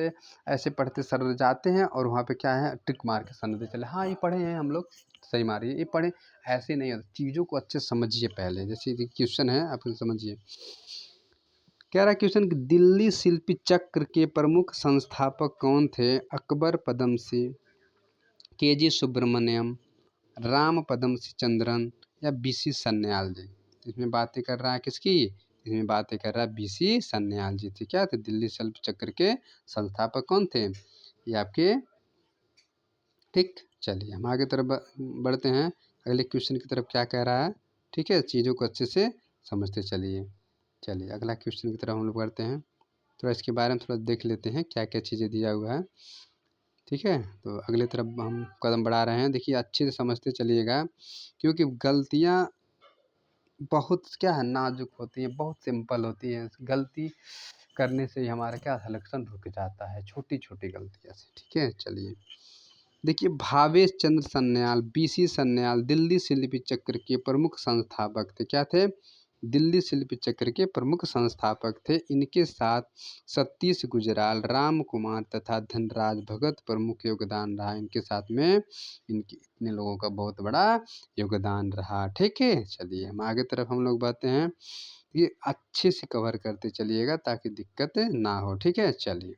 ऐसे पढ़ते सर जाते हैं और वहाँ पे क्या है टिक मार के सर दे चले, हाँ ये पढ़े हैं हम लोग, सही मारिए, ये पढ़े। ऐसे नहीं होता, चीज़ों को अच्छे समझिए पहले। जैसे क्वेश्चन है आप समझिए, कह रहा है क्वेश्चन, दिल्ली शिल्पी चक्र के प्रमुख संस्थापक कौन थे? अकबर पदमसी, के.जी. सुब्रमण्यम, राम पदमसी चंद्रन या बी.सी. सन्याल जी। इसमें बातें कर रहा है किसकी? इसमें बातें कर रहा है बी.सी. सन्याल जी थे। क्या थे? दिल्ली शिल्प चक्र के संस्थापक कौन थे? ये आपके, ठीक। चलिए हम आगे तरफ बढ़ते हैं, अगले क्वेश्चन की तरफ क्या कह रहा है। ठीक है, चीज़ों को अच्छे से समझते चलिए। चलिए अगला क्वेश्चन की तरफ हम लोग बढ़ते हैं, थोड़ा इसके बारे में थोड़ा देख लेते हैं क्या क्या चीज़ें दिया हुआ है। ठीक है, तो अगले तरफ हम कदम बढ़ा रहे हैं, देखिए अच्छे से समझते चलिएगा, क्योंकि गलतियाँ बहुत क्या है नाजुक होती हैं, बहुत सिंपल होती हैं, गलती करने से ही हमारा क्या सिलेक्शन रुक जाता है, छोटी छोटी गलतियों से। ठीक है, चलिए देखिए, भावेश चंद्र सन्याल, बी.सी. सन्याल दिल्ली शिल्पी चक्र के प्रमुख संस्थापक थे। क्या थे? दिल्ली शिल्पी चक्र के प्रमुख संस्थापक थे। इनके साथ सतीश गुजराल, राम कुमार तथा धनराज भगत प्रमुख योगदान रहा इनके साथ में। इनके इतने लोगों का बहुत बड़ा योगदान रहा। ठीक है, चलिए हम आगे तरफ हम लोग बढ़ते हैं, ये अच्छे से कवर करते चलिएगा ताकि दिक्कत ना हो। ठीक है, चलिए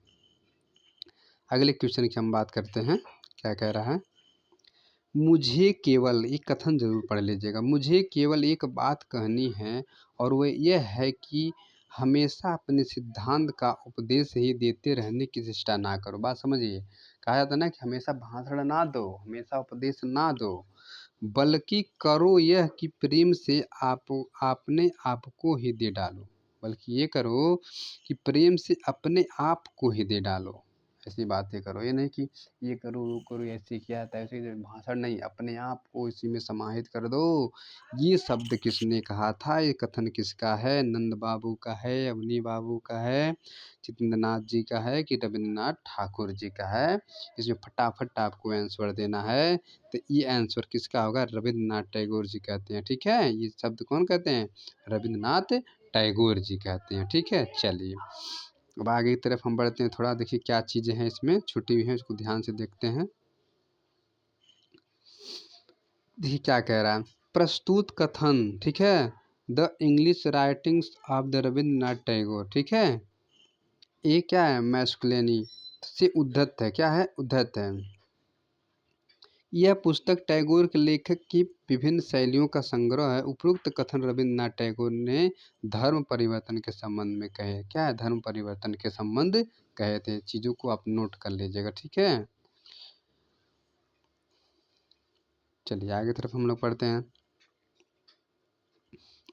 अगले क्वेश्चन की हम बात करते हैं, क्या कह रहा है, मुझे केवल एक कथन जरूर पढ़ लीजिएगा, मुझे केवल एक बात कहनी है और वह यह है कि हमेशा अपने सिद्धांत का उपदेश ही देते रहने की चेष्टा ना करो। बात समझिए, कहा जाता है ना कि हमेशा भाषण ना दो, हमेशा उपदेश ना दो, बल्कि करो यह कि प्रेम से आपने आप को ही दे डालो। बल्कि ये करो कि प्रेम से अपने आप को ही दे डालो, ऐसी बातें करो। ये नहीं कि ये करो वो करो, ऐसे किया था ऐसे, भाषण नहीं, अपने आप को इसी में समाहित कर दो। ये शब्द किसने कहा था? ये कथन किसका है? नंद बाबू का है, अवनी बाबू का है, चित्तेंद्रनाथ जी का है कि रविंद्रनाथ ठाकुर जी का है? इसमें फटाफट आपको आंसर देना है। तो ये आंसर किसका होगा? रविंद्रनाथ टैगोर जी कहते हैं। ठीक है, ये शब्द कौन कहते हैं? रविंद्रनाथ टैगोर जी कहते हैं। ठीक है, चलिए अब आगे की तरफ हम बढ़ते हैं, थोड़ा देखिए क्या चीज़ें हैं इसमें छुट्टी हुई हैं, उसको ध्यान से देखते हैं। देखिए क्या कह रहा है, प्रस्तुत कथन, ठीक है, the English writings of the Rabindranath Tagore. ठीक है, ये क्या है? मैस्कुलिनी से उद्धत है। क्या है? उद्धत है। यह पुस्तक टैगोर के लेखक की विभिन्न शैलियों का संग्रह है। उपरोक्त कथन रविंद्रनाथ टैगोर ने धर्म परिवर्तन के संबंध में कहे। क्या है? धर्म परिवर्तन के संबंध कहे थे। चीज़ों को आप नोट कर लीजिएगा। ठीक है, चलिए आगे तरफ हम लोग पढ़ते हैं।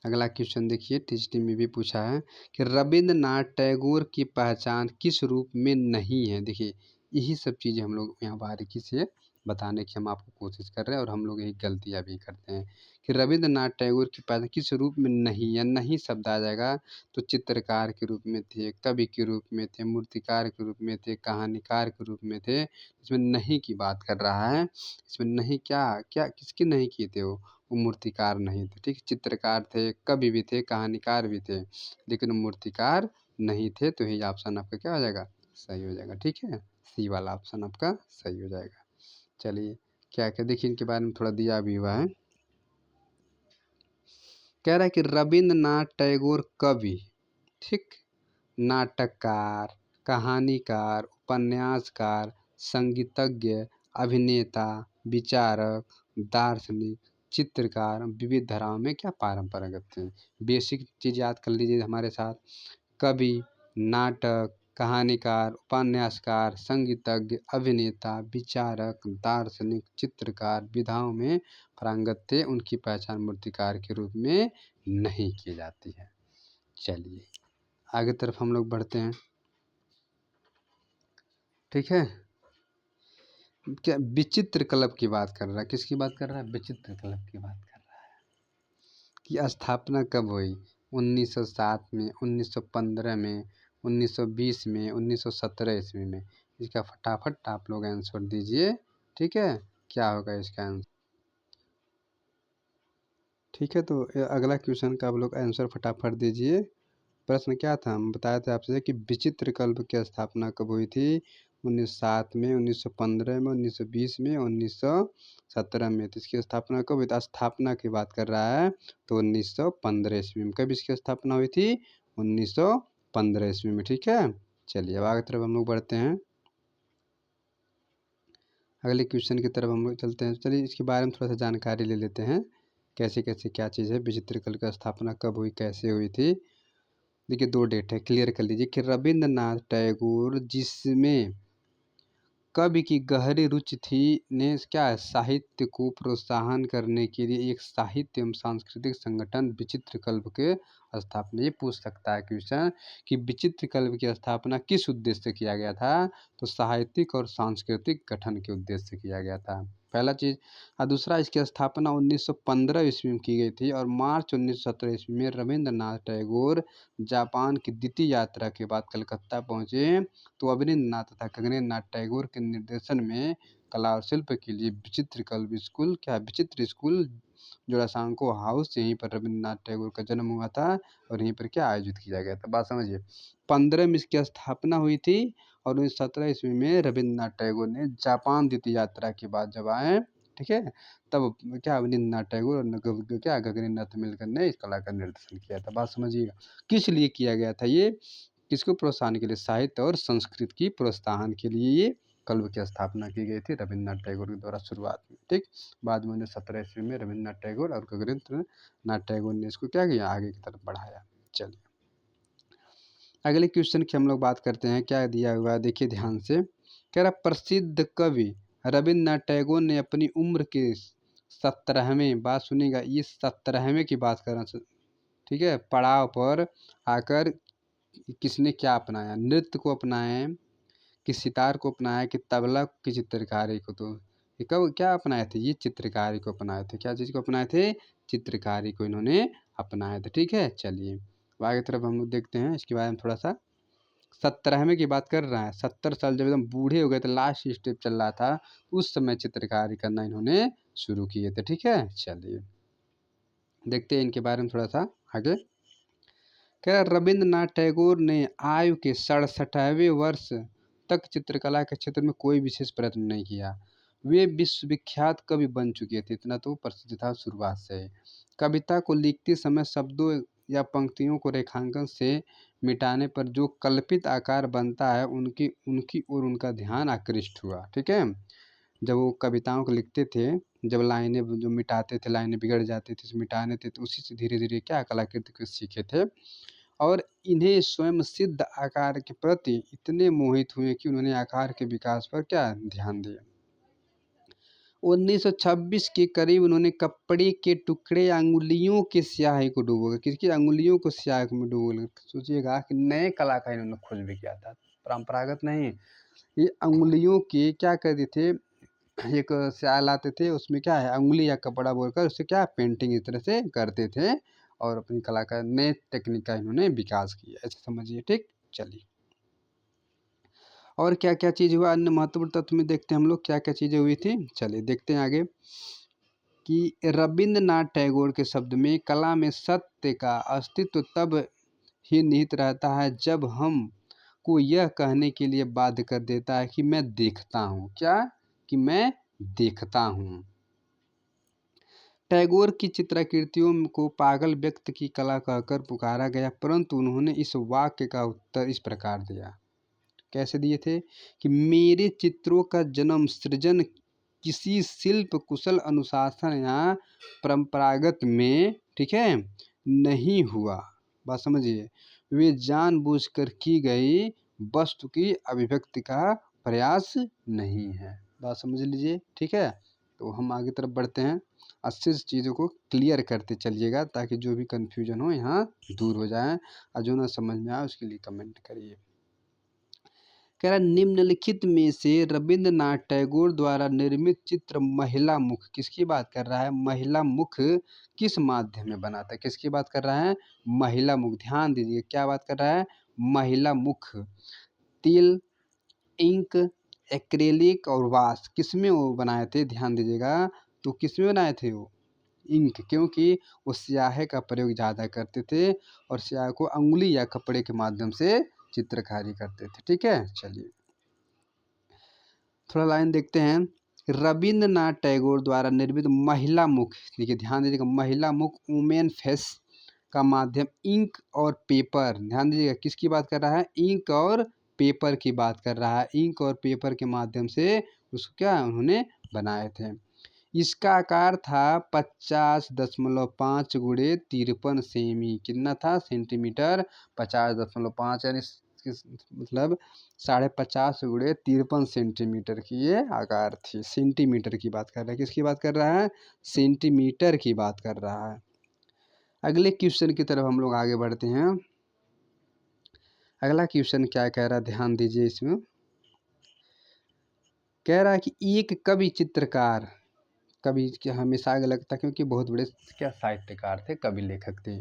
अगला क्वेश्चन देखिए, टीचटी में भी पूछा है कि रविंद्रनाथ टैगोर की पहचान किस रूप में नहीं है। देखिए यही सब चीज़ें हम लोग यहाँ बारीकी से बताने की हम आपको कोशिश कर रहे हैं, और हम लोग यही गलतियाँ भी करते हैं कि रविंद्रनाथ टैगोर की पहचान किस रूप में नहीं, या नहीं शब्द आ जाएगा तो चित्रकार के रूप में थे, कवि के रूप में थे, मूर्तिकार के रूप में थे, कहानीकार के रूप में थे। इसमें नहीं की बात कर रहा है, इसमें नहीं क्या क्या किसके नहीं किए थे? वो मूर्तिकार नहीं थे। ठीक, चित्रकार थे, कवि भी थे, कहानीकार भी थे, लेकिन मूर्तिकार नहीं थे। तो यही ऑप्शन आपका क्या हो जाएगा? सही हो जाएगा। ठीक है, सी वाला ऑप्शन आपका सही हो जाएगा। चलिए क्या क्या देखिए इनके बारे में थोड़ा दिया भी हुआ है। कह रहा है कि रविंद्रनाथ टैगोर कवि, ठीक, नाटककार, कहानीकार, उपन्यासकार, संगीतज्ञ, अभिनेता, विचारक, दार्शनिक, चित्रकार, विविध धाराओं में क्या पारंपरिक थे। बेसिक चीज़ याद कर लीजिए हमारे साथ, कवि, नाटक, कहानीकार, उपन्यासकार, संगीतज्ञ, अभिनेता, विचारक, दार्शनिक, चित्रकार, विधाओं में पारंगत थे। उनकी पहचान मूर्तिकार के रूप में नहीं की जाती है। चलिए आगे तरफ हम लोग बढ़ते हैं। ठीक है, क्या विचित्र क्लब की बात कर रहा है? किसकी बात कर रहा है? विचित्र क्लब की बात कर रहा है। की स्थापना कब हुई? 1907 में, 1915 में, 1920 में, 1917 ईस्वी में। इसका फटाफट आप लोग आंसर दीजिए। ठीक है, क्या होगा इसका आंसर? ठीक है, तो अगला क्वेश्चन का आप लोग आंसर फटाफट दीजिए। प्रश्न क्या था? हम बताए थे आपसे कि विचित्र कल्प की स्थापना कब हुई थी? 1907 में, 1915 में, 1920 में, 1917 में। तो इसकी स्थापना कब हुई? तो स्थापना की बात कर रहा है तो 1915 ईस्वी में। कब इसकी स्थापना हुई थी? 1915 ईस्वी में। ठीक है, चलिए अब आगे तरफ हम लोग बढ़ते हैं। अगले क्वेश्चन की तरफ हम लोग चलते हैं। चलिए इसके बारे में थोड़ा सा जानकारी ले लेते हैं, कैसे कैसे क्या चीज़ है, विचित्र कल्प की स्थापना कब हुई, कैसे हुई थी। देखिए 2 डेट है, क्लियर कर लीजिए कि रविंद्रनाथ टैगोर जिसमें कवि की गहरी रुचि थी ने क्या है, साहित्य को प्रोत्साहन करने के लिए एक साहित्य एवं सांस्कृतिक संगठन विचित्र कल्प के स्थापना। ये पूछ सकता है क्वेश्चन कि विचित्र कल्प की स्थापना किस उद्देश्य से किया गया था? तो साहित्यिक और सांस्कृतिक गठन के उद्देश्य से किया गया था, पहला चीज़। और दूसरा, इसकी स्थापना 1915 ईस्वी में की गई थी और मार्च 1917 ईस्वी में रविंद्रनाथ टैगोर जापान की द्वितीय यात्रा के बाद कलकत्ता पहुँचे तो अवनींद्रनाथ तथा गगनेंद्रनाथ टैगोर के निर्देशन में कला और शिल्प के लिए विचित्र कल्प स्कूल, क्या विचित्र स्कूल जोरासांको हाउस, यहीं पर रविंद्रनाथ टैगोर का जन्म हुआ था और यहीं पर क्या आयोजित किया गया था। बात समझिए, 15 में इसकी स्थापना हुई थी और 1917 ईस्वी में रविंद्रनाथ टैगोर ने जापान द्वितीय यात्रा के बाद जब आए, ठीक है, तब क्या अवनींद्रनाथ टैगोर और क्या गगनेंद्रनाथ मिलकर ने इस कला का निर्देशन किया था। बात समझिएगा, किस लिए किया गया था ये? किसको प्रोत्साहन के लिए? साहित्य और संस्कृत की प्रोत्साहन के लिए ये कल्प की स्थापना की गई थी रविंद्रनाथ टैगोर के द्वारा शुरुआत में। ठीक, बाद में 1917 ईस्वी में रविंद्रनाथ टैगोर और गगनेंद्रनाथ टैगोर ने इसको क्या किया, आगे की तरफ बढ़ाया। चलिए अगले क्वेश्चन की हम लोग बात करते हैं, क्या दिया हुआ है देखिए ध्यान से। कह रहा प्रसिद्ध कवि रविंद्रनाथ टैगोर ने अपनी उम्र के 17वें, बात सुनिएगा, ये 17वें की बात कर रहा हूँ, ठीक है, पड़ाव पर आकर किसने क्या अपनाया? नृत्य को अपनाया, कि सितार को अपनाया, कि तबला की चित्रकारी को? तो ये कब क्या अपनाए थे? ये चित्रकारी को अपनाए थे। क्या चीज़ को अपनाए थे? चित्रकारी को इन्होंने अपनाए थे। ठीक है, चलिए अब आगे तरफ हम लोग देखते हैं इसके बारे में थोड़ा सा। 17वें की बात कर रहा है, 70 साल जब एकदम बूढ़े हो गए थे, लास्ट स्टेप चल रहा था, उस समय चित्रकारी करना इन्होंने शुरू किए थे। ठीक है, चलिए देखते हैं इनके बारे में थोड़ा सा आगे। क्या रविंद्रनाथ टैगोर ने आयु के 67वें वर्ष तक चित्रकला के क्षेत्र में कोई विशेष प्रयत्न नहीं किया। वे विश्वविख्यात कवि बन चुके थे, इतना तो प्रसिद्ध था शुरुआत से। कविता को लिखते समय शब्दों या पंक्तियों को रेखांकन से मिटाने पर जो कल्पित आकार बनता है उनकी उनकी ओर उनका ध्यान आकृष्ट हुआ। ठीक है, जब वो कविताओं को लिखते थे, जब लाइनें जो मिटाते थे, लाइनें बिगड़ जाती थी, उसे मिटाने थे, तो उसी से धीरे धीरे क्या कलाकृति को सीखे थे और इन्हें स्वयं सिद्ध आकार के प्रति इतने मोहित हुए कि उन्होंने आकार के विकास पर क्या ध्यान दिया। 1926 के करीब उन्होंने कपड़े के टुकड़े अंगुलियों के स्याही को डुबोकर, किसकी अंगुलियों को स्याही में डुबोकर, सोचिएगा कि नए कला का इन्होंने खोज भी किया था, परंपरागत नहीं। ये अंगुलियों के क्या करते थे, एक स्याह लाते थे, उसमें क्या है अंगुली या कपड़ा बोलकर उससे क्या पेंटिंग इस तरह से करते थे और अपनी कला का नए टेक्निक का इन्होंने विकास किया, ऐसे समझिए। ठीक, चलिए और क्या क्या चीज़ हुआ अन्य महत्वपूर्ण तत्व में देखते हैं हम लोग, क्या क्या चीज़ें हुई थी। चलिए देखते हैं आगे कि रविंद्रनाथ टैगोर के शब्द में कला में सत्य का अस्तित्व तब ही निहित रहता है जब हम को यह कहने के लिए बाध्य कर देता है कि मैं देखता हूँ। क्या? कि मैं देखता हूँ। टैगोर की चित्राकृतियों को पागल व्यक्ति की कला कहकर पुकारा गया, परंतु उन्होंने इस वाक्य का उत्तर इस प्रकार दिया। कैसे दिए थे? कि मेरे चित्रों का जन्म सृजन किसी शिल्प कुशल अनुशासन या परंपरागत में, ठीक है, नहीं हुआ। बात समझिए, वे जानबूझकर की गई वस्तु की अभिव्यक्ति का प्रयास नहीं है। बात समझ लीजिए। ठीक है, तो हम आगे तरफ बढ़ते हैं, अच्छे से चीज़ों को क्लियर करते चलिएगा ताकि जो भी कन्फ्यूजन हो यहाँ दूर हो जाए और जो ना समझ में आए उसके लिए कमेंट करिए। कह रहा निम्नलिखित में से रविंद्रनाथ टैगोर द्वारा निर्मित चित्र महिला मुख, किसकी बात कर रहा है, महिला मुख किस माध्यम में बना था, किसकी बात कर रहा है, महिला मुख। ध्यान दीजिए क्या बात कर रहा है, महिला मुख। तिल, इंक, एक्रेलिक और वाश किसमें वो बनाए थे, ध्यान दीजिएगा, तो किसमें बनाए थे वो, इंक, क्योंकि वो स्याही का प्रयोग ज़्यादा करते थे और स्याही को अंगुली या कपड़े के माध्यम से चित्रकारी करते थे। ठीक है, चलिए थोड़ा लाइन देखते हैं। रविंद्रनाथ टैगोर द्वारा निर्मित महिला मुख, देखिए ध्यान दीजिएगा, महिला मुख वुमेन फेस का माध्यम इंक और पेपर, ध्यान दीजिएगा किसकी बात कर रहा है, इंक और पेपर की बात कर रहा है। इंक और पेपर के माध्यम से उसको क्या उन्होंने बनाए थे। इसका आकार था 50.5 गुणे 53 सेमी, कितना था सेंटीमीटर, 50.5 यानी मतलब 50.5 गुणे 53 सेंटीमीटर की ये आकार थी। सेंटीमीटर की बात कर रहा है, किसकी बात कर रहा है, सेंटीमीटर की बात कर रहा है। अगले क्वेश्चन की तरफ हम लोग आगे बढ़ते हैं। अगला क्वेश्चन क्या कह रहा है, ध्यान दीजिए इसमें। कह रहा है कि एक कवि चित्रकार, कवि के हमेशा आगे लगता क्योंकि बहुत बड़े क्या साहित्यकार थे, कवि लेखक थे,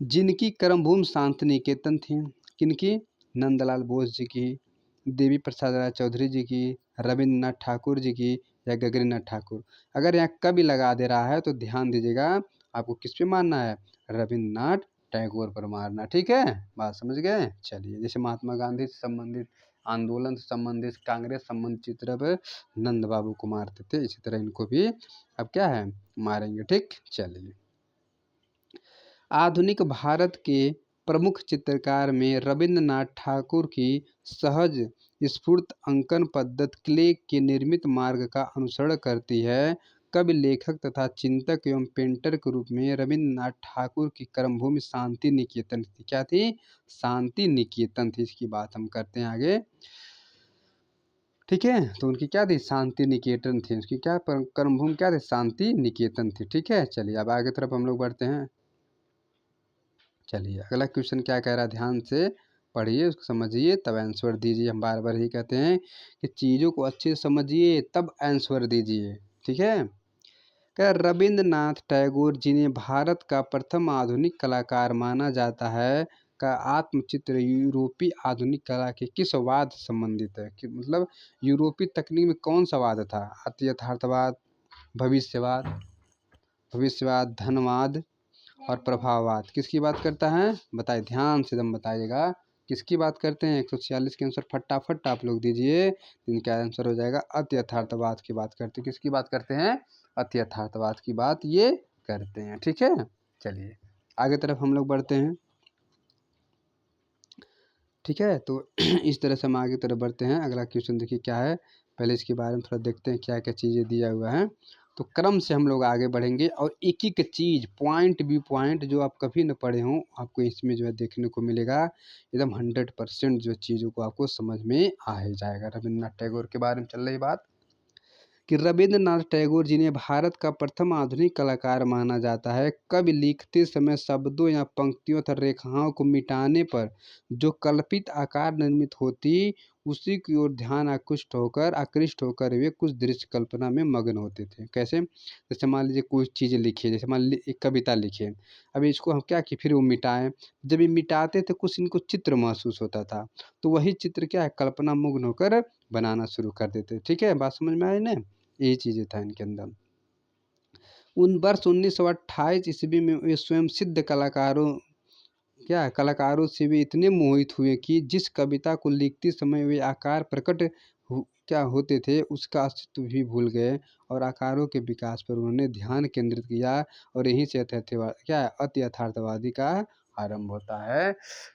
जिनकी कर्मभूमि शांति निकेतन थी, किनकी, नंदलाल बोस जी की, देवी प्रसाद राय चौधरी जी की, रविंद्रनाथ ठाकुर जी की या गगरीनाथ ठाकुर। अगर यहाँ कवि लगा दे रहा है तो ध्यान दीजिएगा आपको किस पे मानना है, रविंद्रनाथ टैगोर पर मारना। ठीक है, बात समझ गए। चलिए जैसे महात्मा गांधी से संबंधित, आंदोलन से संबंधित, कांग्रेस संबंधित चित्र अब नंद बाबू को मारते थे, इसी तरह इनको भी अब क्या है मारेंगे। ठीक, चलिए आधुनिक भारत के प्रमुख चित्रकार में रविंद्रनाथ ठाकुर की सहज स्फूर्त अंकन पद्धति क्ले के निर्मित मार्ग का अनुसरण करती है। कवि, लेखक तथा चिंतक एवं पेंटर के रूप में रविंद्रनाथ ठाकुर की कर्मभूमि शांति निकेतन थी। क्या थी, शांति निकेतन थी। इसकी बात हम करते हैं आगे। ठीक है, तो उनकी क्या थी, शांति निकेतन थी। उसकी क्या कर्मभूमि क्या थी, शांति निकेतन थी। ठीक है, चलिए अब आगे तरफ हम लोग बढ़ते हैं। चलिए अगला क्वेश्चन क्या कह रहा है, ध्यान से पढ़िए, उसको समझिए तब आंसर दीजिए। हम बार बार यही कहते हैं कि चीज़ों को अच्छे से समझिए तब आंसर दीजिए। ठीक है, क्या रविंद्रनाथ टैगोर जिन्हें भारत का प्रथम आधुनिक कलाकार माना जाता है का आत्मचित्र यूरोपीय आधुनिक कला के किस वाद से संबंधित है, कि मतलब यूरोपीय तकनीक में कौन सा वाद था, अति यथार्थवाद, भविष्यवाद, धनवाद और प्रभाववाद, किसकी बात करता है, बताइए, ध्यान से एकदम बताइएगा किसकी बात करते हैं। 146 के आंसर फटाफट आप लोग दीजिए, इनका आंसर हो जाएगा अति यथार्थवाद की बात करते हैं। किसकी बात करते हैं, अति यथार्थवाद की बात ये करते हैं। ठीक है, चलिए आगे तरफ हम लोग बढ़ते हैं। ठीक है, तो इस तरह से हम आगे तरफ बढ़ते हैं। अगला क्वेश्चन देखिए क्या है, पहले इसके बारे में थोड़ा देखते हैं क्या क्या चीज़ें दिया हुआ है, तो क्रम से हम लोग आगे बढ़ेंगे और एक एक चीज़ पॉइंट बी पॉइंट जो आप कभी न पढ़े हों आपको इसमें जो है देखने को मिलेगा। एकदम 100% जो चीज़ों को आपको समझ में आ ही जाएगा। रविंद्रनाथ टैगोर के बारे में चल रही बात कि रविंद्रनाथ टैगोर जिन्हें भारत का प्रथम आधुनिक कलाकार माना जाता है, कवि लिखते समय शब्दों या पंक्तियों तथा रेखाओं को मिटाने पर जो कल्पित आकार निर्मित होती उसी की ओर ध्यान आकृष्ट होकर वे कुछ दृश्य कल्पना में मग्न होते थे। कैसे, जैसे मान लीजिए कुछ चीज़ें लिखिए, जैसे मान लीजिए एक कविता लिखे, अब इसको हम क्या कि फिर वो मिटाएं, जब ये मिटाते थे कुछ इनको चित्र महसूस होता था, तो वही चित्र क्या है कल्पना मग्न होकर बनाना शुरू कर देते। ठीक है, बात समझ में आई ना, यही चीज़ें था इनके अंदर। उन वर्ष 1928 ईस्वी में वे स्वयं सिद्ध कलाकारों से भी इतने मोहित हुए कि जिस कविता को लिखते समय वे आकार प्रकट क्या होते थे उसका अस्तित्व भी भूल गए और आकारों के विकास पर उन्होंने ध्यान केंद्रित किया और यहीं से अति यथार्थवादी का आरंभ होता है।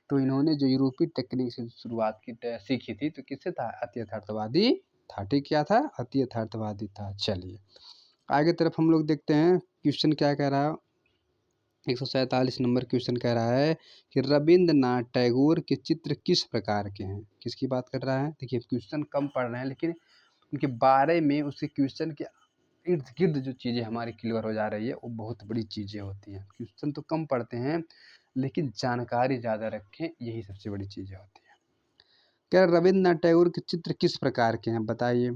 तो इन्होंने जो यूरोपीय टेक्निक से शुरुआत की सीखी थी, तो किससे था, अति यथार्थवादी था। ठीक, क्या था, अति यथार्थवादी था। चलिए आगे तरफ हम लोग देखते हैं क्वेश्चन क्या कह रहा है। 147 नंबर क्वेश्चन कह रहा है कि रविंद्रनाथ टैगोर के चित्र किस प्रकार के हैं, किसकी बात कर रहा है। देखिए क्वेश्चन कम पढ़ रहे हैं लेकिन उनके बारे में उसके क्वेश्चन के इर्द गिर्द जो चीज़ें हमारी क्लियर हो जा रही है वो बहुत बड़ी चीज़ें होती हैं। क्वेश्चन तो कम पढ़ते हैं लेकिन जानकारी ज़्यादा रखें, यही सबसे बड़ी चीज़ें होती हैं। क्या रविन्द्रनाथ टैगोर के चित्र किस प्रकार के हैं बताइए?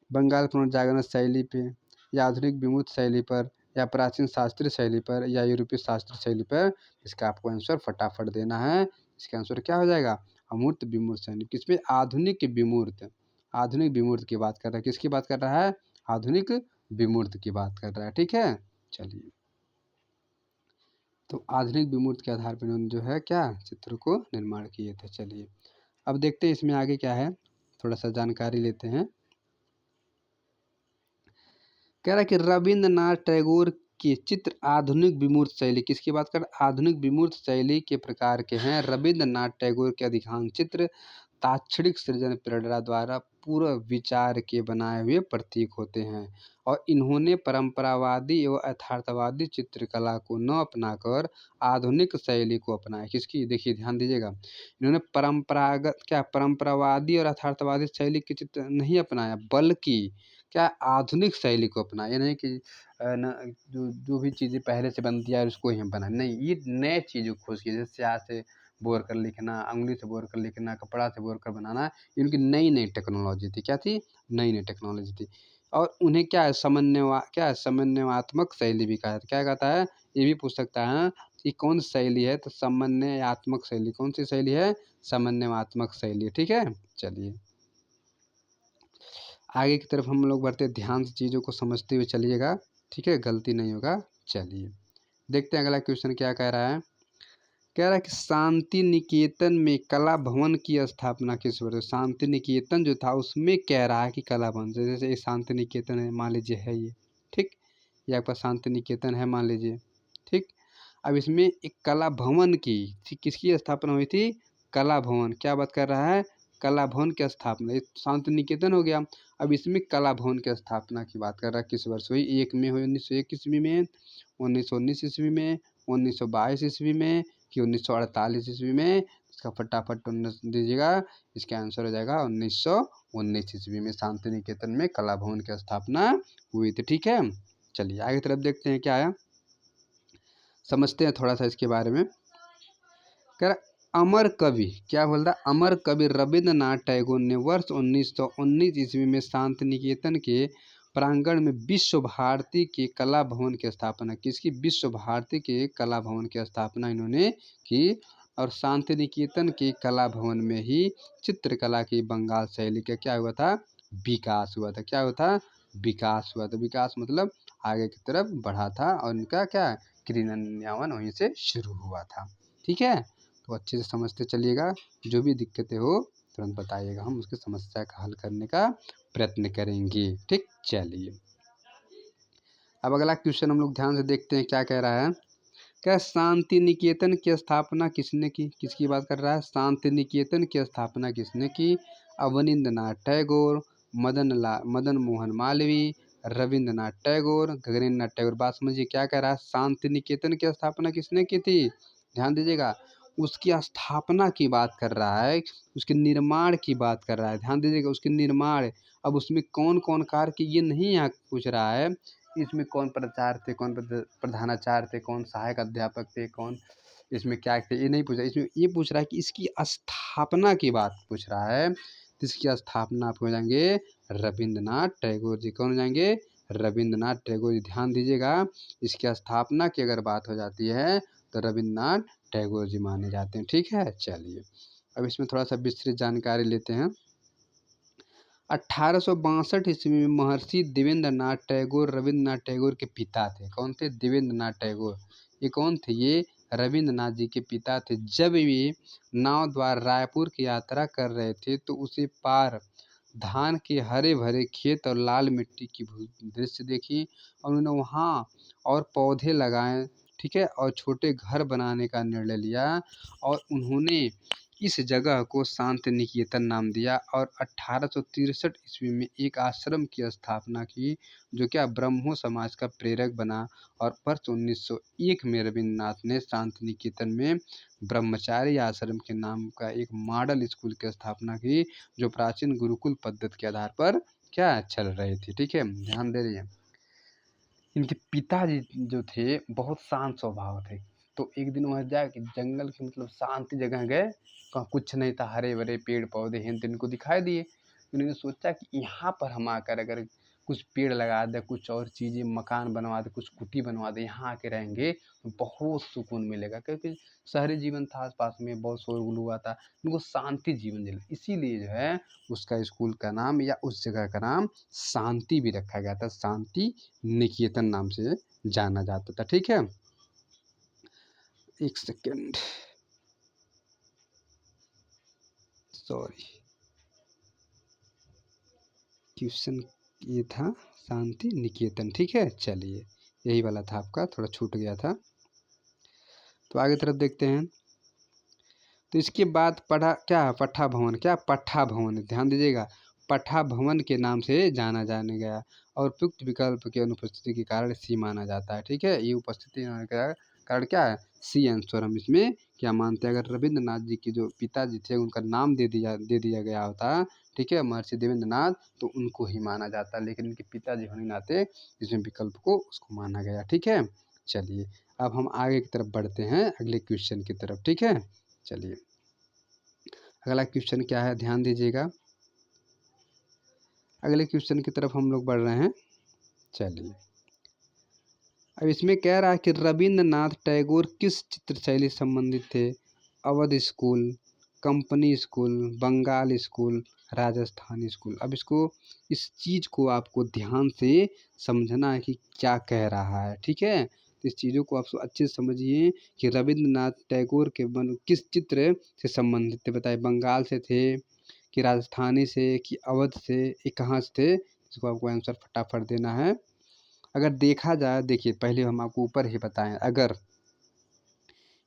बंगाल पुनर्जागरण शैली पे, या आधुनिक विमुक्त शैली पर, या प्राचीन शास्त्रीय शैली पर, या यूरोपीय शास्त्रीय शैली पर? इसका आपको आंसर फटाफट देना है। इसका आंसर क्या हो जाएगा? अमूर्त विमूर्त शैली। किसमें? आधुनिक विमूर्त। आधुनिक विमूर्त की बात कर रहा है। किसकी बात कर रहा है? आधुनिक विमूर्त की बात कर रहा है। ठीक है, चलिए। तो आधुनिक विमूर्त के आधार पर उन्होंने जो है क्या चित्र को निर्माण किए थे। चलिए अब देखते हैं इसमें आगे क्या है, थोड़ा सा जानकारी लेते हैं। कह रहा है कि रविंद्रनाथ टैगोर के चित्र आधुनिक विमूर्त शैली, किसकी बात कर? आधुनिक विमूर्त शैली के प्रकार के हैं। रविंद्रनाथ टैगोर के अधिकांश चित्र ताक्षणिक सृजन प्रेरणा द्वारा पूर्व विचार के बनाए हुए प्रतीक होते हैं, और इन्होंने परंपरावादी एवं यथार्थवादी चित्रकला को न अपनाकर आधुनिक शैली को अपनाया। किसकी? देखिए ध्यान दीजिएगा, इन्होंने परंपरावादी और यथार्थवादी शैली के चित्र नहीं अपनाया, बल्कि क्या आधुनिक शैली को अपनाया। ये नहीं कि जो भी चीज़ें पहले से बनती है उसको ही हम बनाए, नहीं, ये नए चीज़ों को खोज की, जैसे स्याह से बोर कर लिखना, उंगली से बोर कर लिखना, कपड़ा से बोर कर बनाना, इनकी नई नई टेक्नोलॉजी थी। क्या थी? नई नई टेक्नोलॉजी थी। और उन्हें क्या है, समन्वयात्मक शैली भी कहा जाता है। क्या कहता है? ये भी पूछ सकता है कि कौन शैली है, तो समन्वयात्मक शैली। कौन सी शैली है? समन्वयात्मक शैली। ठीक है, चलिए आगे की तरफ हम लोग बढ़ते, ध्यान से चीज़ों को समझते हुए चलिएगा। ठीक है, गलती नहीं होगा। चलिए देखते हैं अगला क्वेश्चन क्या कह रहा है। कह रहा है कि शांति निकेतन में कला भवन की स्थापना किस वर्ष? शांति निकेतन जो था उसमें कह रहा है कि कला भवन, जैसे ये शांति निकेतन है मान लीजिए, है ये, ठीक, ये आपका शांति निकेतन है मान लीजिए, ठीक। अब इसमें एक कला भवन की किसकी स्थापना हुई थी? कला भवन। क्या बात कर रहा है? कला भवन की स्थापना। ये शांति निकेतन हो गया, अब इसमें कला भवन की स्थापना की बात कर रहा है। किस वर्ष हुई? 1 में हुई 1901 ईस्वी में, 1919 ईस्वी में, 1922 ईस्वी में, कि 1948 ईस्वी में? इसका फटाफट दीजिएगा। इसका आंसर हो जाएगा 1919 ईस्वी में शांति निकेतन में कला भवन की स्थापना हुई थी। ठीक है, चलिए आगे तरफ देखते हैं क्या आया, समझते हैं थोड़ा सा इसके बारे में। कह रहा अमर कवि, क्या बोल रहा? अमर कवि रविंद्रनाथ टैगोर ने वर्ष 1919 ईस्वी में शांति निकेतन के प्रांगण में विश्व भारती के कला भवन की स्थापना। किसकी? विश्व भारती के कला भवन की स्थापना इन्होंने की, और शांति निकेतन के कला भवन में ही चित्रकला की बंगाल शैली का क्या हुआ था? विकास हुआ था। क्या हुआ था? विकास हुआ था। विकास मतलब आगे की तरफ बढ़ा था, और इनका क्या क्रियान्वयन वहीं से शुरू हुआ था। ठीक है, तो अच्छे से समझते चलिएगा, जो भी दिक्कतें हो तुरंत बताइएगा, हम उसकी समस्या का हल करने का प्रयत्न करेंगे। ठीक, चलिए अब अगला क्वेश्चन हम लोग ध्यान से देखते हैं क्या कह रहा है। क्या शांति निकेतन की स्थापना किसने की? किसकी बात कर रहा है? शांति निकेतन की स्थापना किसने की? अवनींद्रनाथ टैगोर, मदन मोहन मालवीय, रविंद्रनाथ टैगोर, गगनेन्द्रनाथ टैगोर। बात समझिए क्या कह रहा है। शांति निकेतन की स्थापना किसने की थी? ध्यान दीजिएगा, उसकी स्थापना की बात कर रहा है, उसके निर्माण की बात कर रहा है। ध्यान दीजिएगा, उसके निर्माण। अब उसमें कौन कौन कार्य किए ये नहीं यहाँ पूछ रहा है, इसमें कौन प्राचार्य थे, कौन प्रधानाचार्य थे, कौन सहायक अध्यापक थे, कौन इसमें क्या थे, ये नहीं पूछ रहा। इसमें ये पूछ रहा है कि इसकी स्थापना की बात पूछ रहा है। तो इसकी स्थापना आप हो जाएंगे रविंद्रनाथ टैगोर जी। कौन हो जाएंगे? रविंद्रनाथ टैगोर जी। ध्यान दीजिएगा, इसकी स्थापना की अगर बात हो जाती है तो रविंद्रनाथ टैगोर जी माने जाते हैं। ठीक है, चलिए अब इसमें थोड़ा सा विस्तृत जानकारी लेते हैं। 1862 ईस्वी में महर्षि देवेंद्रनाथ टैगोर रविंद्रनाथ टैगोर के पिता थे। कौन थे? देवेंद्रनाथ टैगोर। ये कौन थे? ये रविंद्रनाथ जी के पिता थे। जब वे नाव द्वारा रायपुर की यात्रा कर रहे थे तो उसे पार धान के हरे भरे खेत और लाल मिट्टी की दृश्य देखी, और उन्होंने वहाँ और पौधे लगाए, ठीक है, और छोटे घर बनाने का निर्णय लिया, और उन्होंने इस जगह को शांति निकेतन नाम दिया, और 1863 ईस्वी में एक आश्रम की स्थापना की जो क्या ब्रह्मो समाज का प्रेरक बना, और वर्ष 1901 में रविंद्रनाथ ने शांति निकेतन में ब्रह्मचारी आश्रम के नाम का एक मॉडल स्कूल की स्थापना की, जो प्राचीन गुरुकुल पद्धति के आधार पर क्या चल रही थी। ठीक है, ध्यान दे रही है। इनके पिताजी जो थे बहुत शांत स्वभाव थे, तो एक दिन वहाँ जाए कि जंगल की मतलब शांति जगह गए, कहाँ कुछ नहीं था, हरे भरे पेड़ पौधे हैं, तो इनको दिखाई दिए। उन्होंने सोचा कि यहाँ पर हम आकर अगर कुछ पेड़ लगा दें, कुछ और चीज़ें मकान बनवा दें, कुछ कुटी बनवा दें, यहाँ आके रहेंगे तो बहुत सुकून मिलेगा, क्योंकि शहरी जीवन था, आसपास में बहुत शोरगुल हुआ था, उनको शांति जीवन मिले। इसीलिए जो है उसका स्कूल का नाम या उस जगह का नाम शांति भी रखा गया था, शांति निकेतन नाम से जाना जाता था। ठीक है, एक सेकेंड, सॉरी, क्वेश्चन ये था शांति निकेतन। ठीक है, चलिए यही वाला था आपका, थोड़ा छूट गया था। तो आगे तरफ देखते हैं। तो इसके बाद पढ़ा क्या, पठा भवन, क्या पठा भवन, ध्यान दीजिएगा, पठा भवन के नाम से जाना जाने गया और उपयुक्त विकल्प की अनुपस्थिति के कारण सी माना जाता है। ठीक है, ये उपस्थिति का कारण क्या है, सी आंसर हम इसमें क्या मानते हैं। अगर रविंद्रनाथ जी के जो पिताजी थे उनका नाम दे दिया गया होता, ठीक है, महर्षि देवेंद्रनाथ, तो उनको ही माना जाता, लेकिन इनके पिताजी होने के नाते इसमें विकल्प को उसको माना गया। ठीक है, चलिए अब हम आगे की तरफ बढ़ते हैं, अगले क्वेश्चन की तरफ। ठीक है, चलिए अगला क्वेश्चन क्या है, ध्यान दीजिएगा, अगले क्वेश्चन की तरफ हम लोग बढ़ रहे हैं। चलिए अब इसमें कह रहा है कि रविंद्रनाथ टैगोर किस चित्र शैली से संबंधित थे। Awadh school, company school, Bengal school, Rajasthani school. अब इसको, इस चीज़ को आपको ध्यान से समझना है कि क्या कह रहा है। ठीक है, तो इस चीज़ों को आप अच्छे से समझिए कि रविंद्रनाथ टैगोर के किस चित्र से संबंधित थे। बताए बंगाल से थे कि राजस्थानी से कि अवध से, ये कहाँ से थे, इसको आपको आंसर फटाफट देना है। अगर देखा जाए, देखिए पहले हम आपको ऊपर ही बताएं, अगर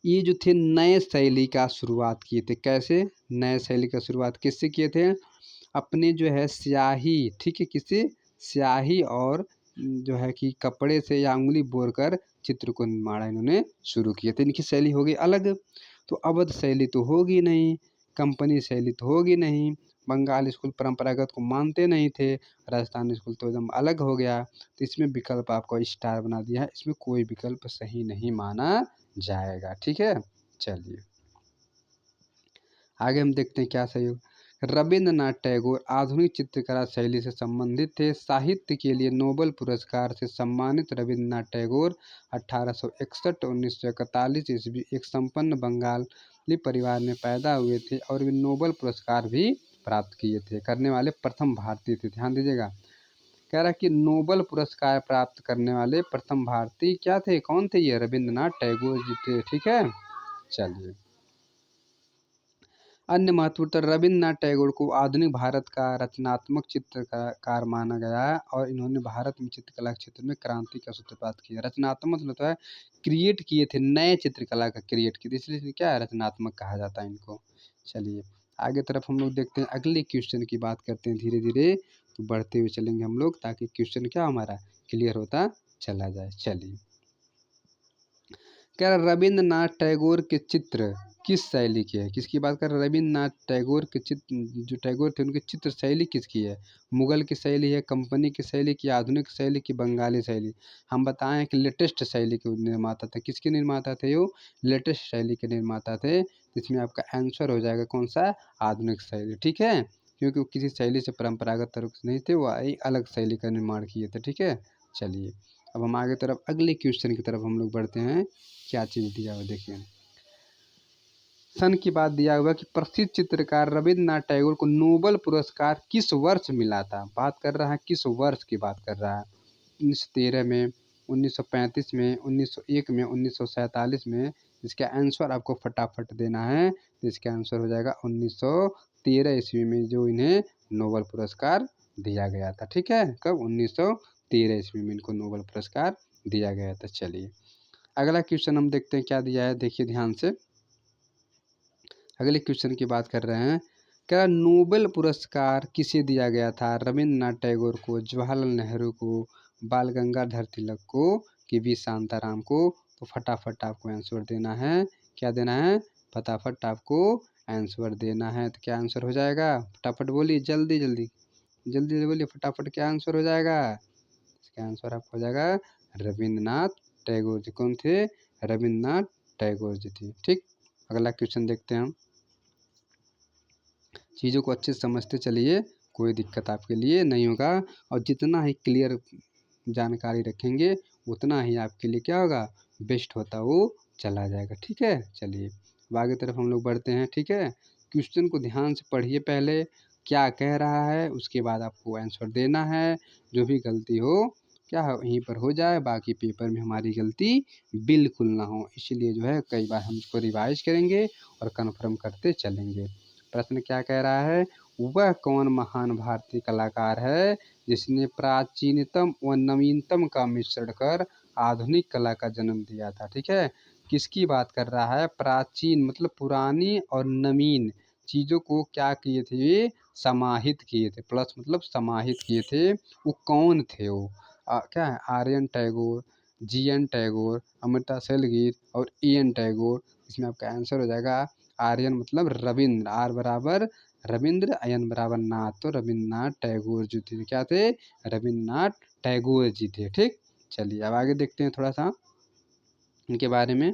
ये जो थे नए शैली का शुरुआत किए थे, कैसे नए शैली का शुरुआत किससे किए थे, अपने जो है स्याही, ठीक है, किससे, स्याही और जो है कि कपड़े से या उंगली बोर कर चित्र को निर्माण इन्होंने शुरू किए थे। इनकी शैली हो गई अलग, तो अवध शैली तो होगी नहीं, कंपनी शैली तो होगी नहीं, बंगाल स्कूल परंपरागत को मानते नहीं थे, राजस्थान स्कूल तो एकदम अलग हो गया। तो इसमें विकल्प आपको स्टार बना दिया है, इसमें कोई विकल्प सही नहीं माना जाएगा। ठीक है, चलिए आगे हम देखते हैं क्या सही हो। रविंद्रनाथ टैगोर आधुनिक चित्रकला शैली से संबंधित थे। साहित्य के लिए नोबेल पुरस्कार से सम्मानित रविंद्रनाथ टैगोर 1861-1941 ईस्वी एक संपन्न बंगाली परिवार में पैदा हुए थे और वे नोबेल पुरस्कार भी प्राप्त किए थे, करने वाले प्रथम भारतीय थे। ध्यान दीजिएगा, कह रहा है कि नोबेल पुरस्कार प्राप्त करने वाले प्रथम भारतीय क्या थे, कौन थे, ये रविंद्रनाथ टैगोर जी थे। ठीक है, चलिए अन्य महत्वपूर्ण, रविंद्रनाथ टैगोर को आधुनिक भारत का रचनात्मक चित्रकार माना गया है और इन्होंने भारत में चित्रकला के क्षेत्र में क्रांति का सूत्रपात किया। रचनात्मक मतलब है क्रिएट किए थे, नए चित्रकला का क्रिएट किए थे, इसलिए क्या है, रचनात्मक कहा जाता है इनको। चलिए आगे तरफ हम लोग देखते हैं, अगले क्वेश्चन की बात करते हैं, धीरे धीरे तो बढ़ते हुए चलेंगे हम लोग, ताकि क्वेश्चन क्या हमारा क्लियर होता चला जाए। चलिए क्या रविंद्रनाथ टैगोर के चित्र किस शैली के हैं, किसकी बात कर रहे हैं, रविंद्रनाथ टैगोर के चित्र, जो टैगोर थे उनकी चित्र शैली किसकी है, मुगल की शैली है, कंपनी की शैली की, आधुनिक शैली की, बंगाली शैली। हम बताएं कि लेटेस्ट शैली के निर्माता थे। किसके निर्माता थे वो, लेटेस्ट शैली के निर्माता थे। इसमें आपका आंसर हो जाएगा कौन सा, आधुनिक शैली। ठीक है, क्योंकि वो किसी शैली से परंपरागत तरफ से नहीं थे, वो एक अलग शैली का निर्माण किए थे। ठीक है, चलिए अब हम आगे तरफ अगले क्वेश्चन की तरफ हम लोग बढ़ते हैं। क्या चीज़ दिया हुआ देखिए, सन की बात दिया हुआ कि प्रसिद्ध चित्रकार रविंद्रनाथ टैगोर को नोबेल पुरस्कार किस वर्ष मिला था। बात कर रहा है किस वर्ष की बात कर रहा है, 1913 में, 1935 में, 1901 में, 1947 में। इसका आंसर आपको फटाफट देना है, तो इसका आंसर हो जाएगा 1913 ईस्वी में जो इन्हें नोबेल पुरस्कार दिया गया था। ठीक है, कब, 1913 ईस्वी में इनको नोबेल पुरस्कार दिया गया था। चलिए अगला क्वेश्चन हम देखते हैं क्या दिया है, देखिए ध्यान से, अगले क्वेश्चन की बात कर रहे हैं। क्या नोबेल पुरस्कार किसे दिया गया था, रविंद्रनाथ टैगोर को, जवाहरलाल नेहरू को, बाल गंगाधर तिलक को, कि वी शांताराम को। तो फटाफट आपको आंसर देना है, क्या देना है, फटाफट आपको आंसर देना है। तो क्या आंसर हो जाएगा, फटाफट बोलिए, जल्दी जल्दी जल्दी जल्दी बोलिए, फटाफट क्या आंसर हो जाएगा। इसका आंसर आपको हो जाएगा रविंद्रनाथ टैगोर जी। कौन थे, रविंद्रनाथ टैगोर जी थी। ठीक, अगला क्वेश्चन देखते हैं हम। चीज़ों को अच्छे से समझते चलिए, कोई दिक्कत आपके लिए नहीं होगा, और जितना ही क्लियर जानकारी रखेंगे उतना ही आपके लिए क्या होगा, बेस्ट होता वो चला जाएगा। ठीक है, चलिए अब आगे तरफ हम लोग बढ़ते हैं। ठीक है, क्वेश्चन को ध्यान से पढ़िए, पहले क्या कह रहा है उसके बाद आपको आंसर देना है। जो भी गलती हो क्या है वहीं पर हो जाए, बाकी पेपर में हमारी गलती बिल्कुल ना हो, इसीलिए जो है कई बार हम इसको रिवाइज करेंगे और कन्फर्म करते चलेंगे। प्रश्न क्या कह रहा है, वह कौन महान भारतीय कलाकार है जिसने प्राचीनतम व नवीनतम का मिश्रण कर आधुनिक कला का जन्म दिया था। ठीक है, किसकी बात कर रहा है, प्राचीन मतलब पुरानी और नवीन चीज़ों को क्या किए थे, समाहित किए थे, प्लस मतलब समाहित किए थे, वो कौन थे वो, क्या है, आर्यन टैगोर, जी.एन. टैगोर, अमृता शेरगिल और ई.एन. टैगोर। इसमें आपका आंसर हो जाएगा आर्यन मतलब रविंद्र, आर बराबर रविंद्र, अयन बराबर नाथ, तो रविंद्रनाथ टैगोर जी थे, क्या थे, रविंद्रनाथ टैगोर जी थे। ठीक, चलिए अब आगे देखते हैं थोड़ा सा इनके बारे में।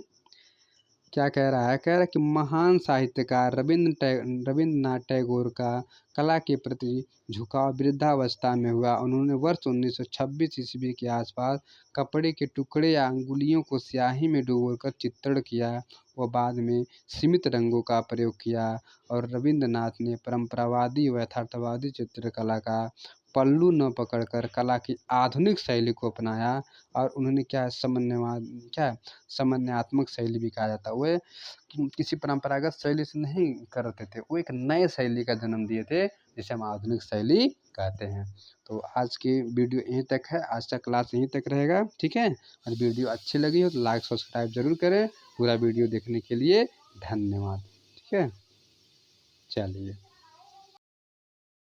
क्या कह रहा है, कह रहा है कि महान साहित्यकार रविंद्रनाथ टैगोर का कला के प्रति झुकाव वृद्धावस्था में हुआ। उन्होंने वर्ष 1926 ईस्वी के आसपास कपड़े के टुकड़े या अंगुलियों को स्याही में डुबोकर चित्रण किया व बाद में सीमित रंगों का प्रयोग किया। और रविंद्रनाथ ने परंपरावादी व यथार्थवादी चित्रकला का पल्लू न पकड़कर कला की आधुनिक शैली को अपनाया। और उन्होंने क्या समन्वयात्मक शैली भी कहा जाता है, वो किसी परंपरागत शैली से नहीं करते थे, वो एक नए शैली का जन्म दिए थे जिसे हम आधुनिक शैली कहते हैं। तो आज की वीडियो यहीं तक है, आज का क्लास यहीं तक रहेगा। ठीक है, और वीडियो अच्छी लगी हो तो लाइक सब्सक्राइब जरूर करें। पूरा वीडियो देखने के लिए धन्यवाद। ठीक है, चलिए।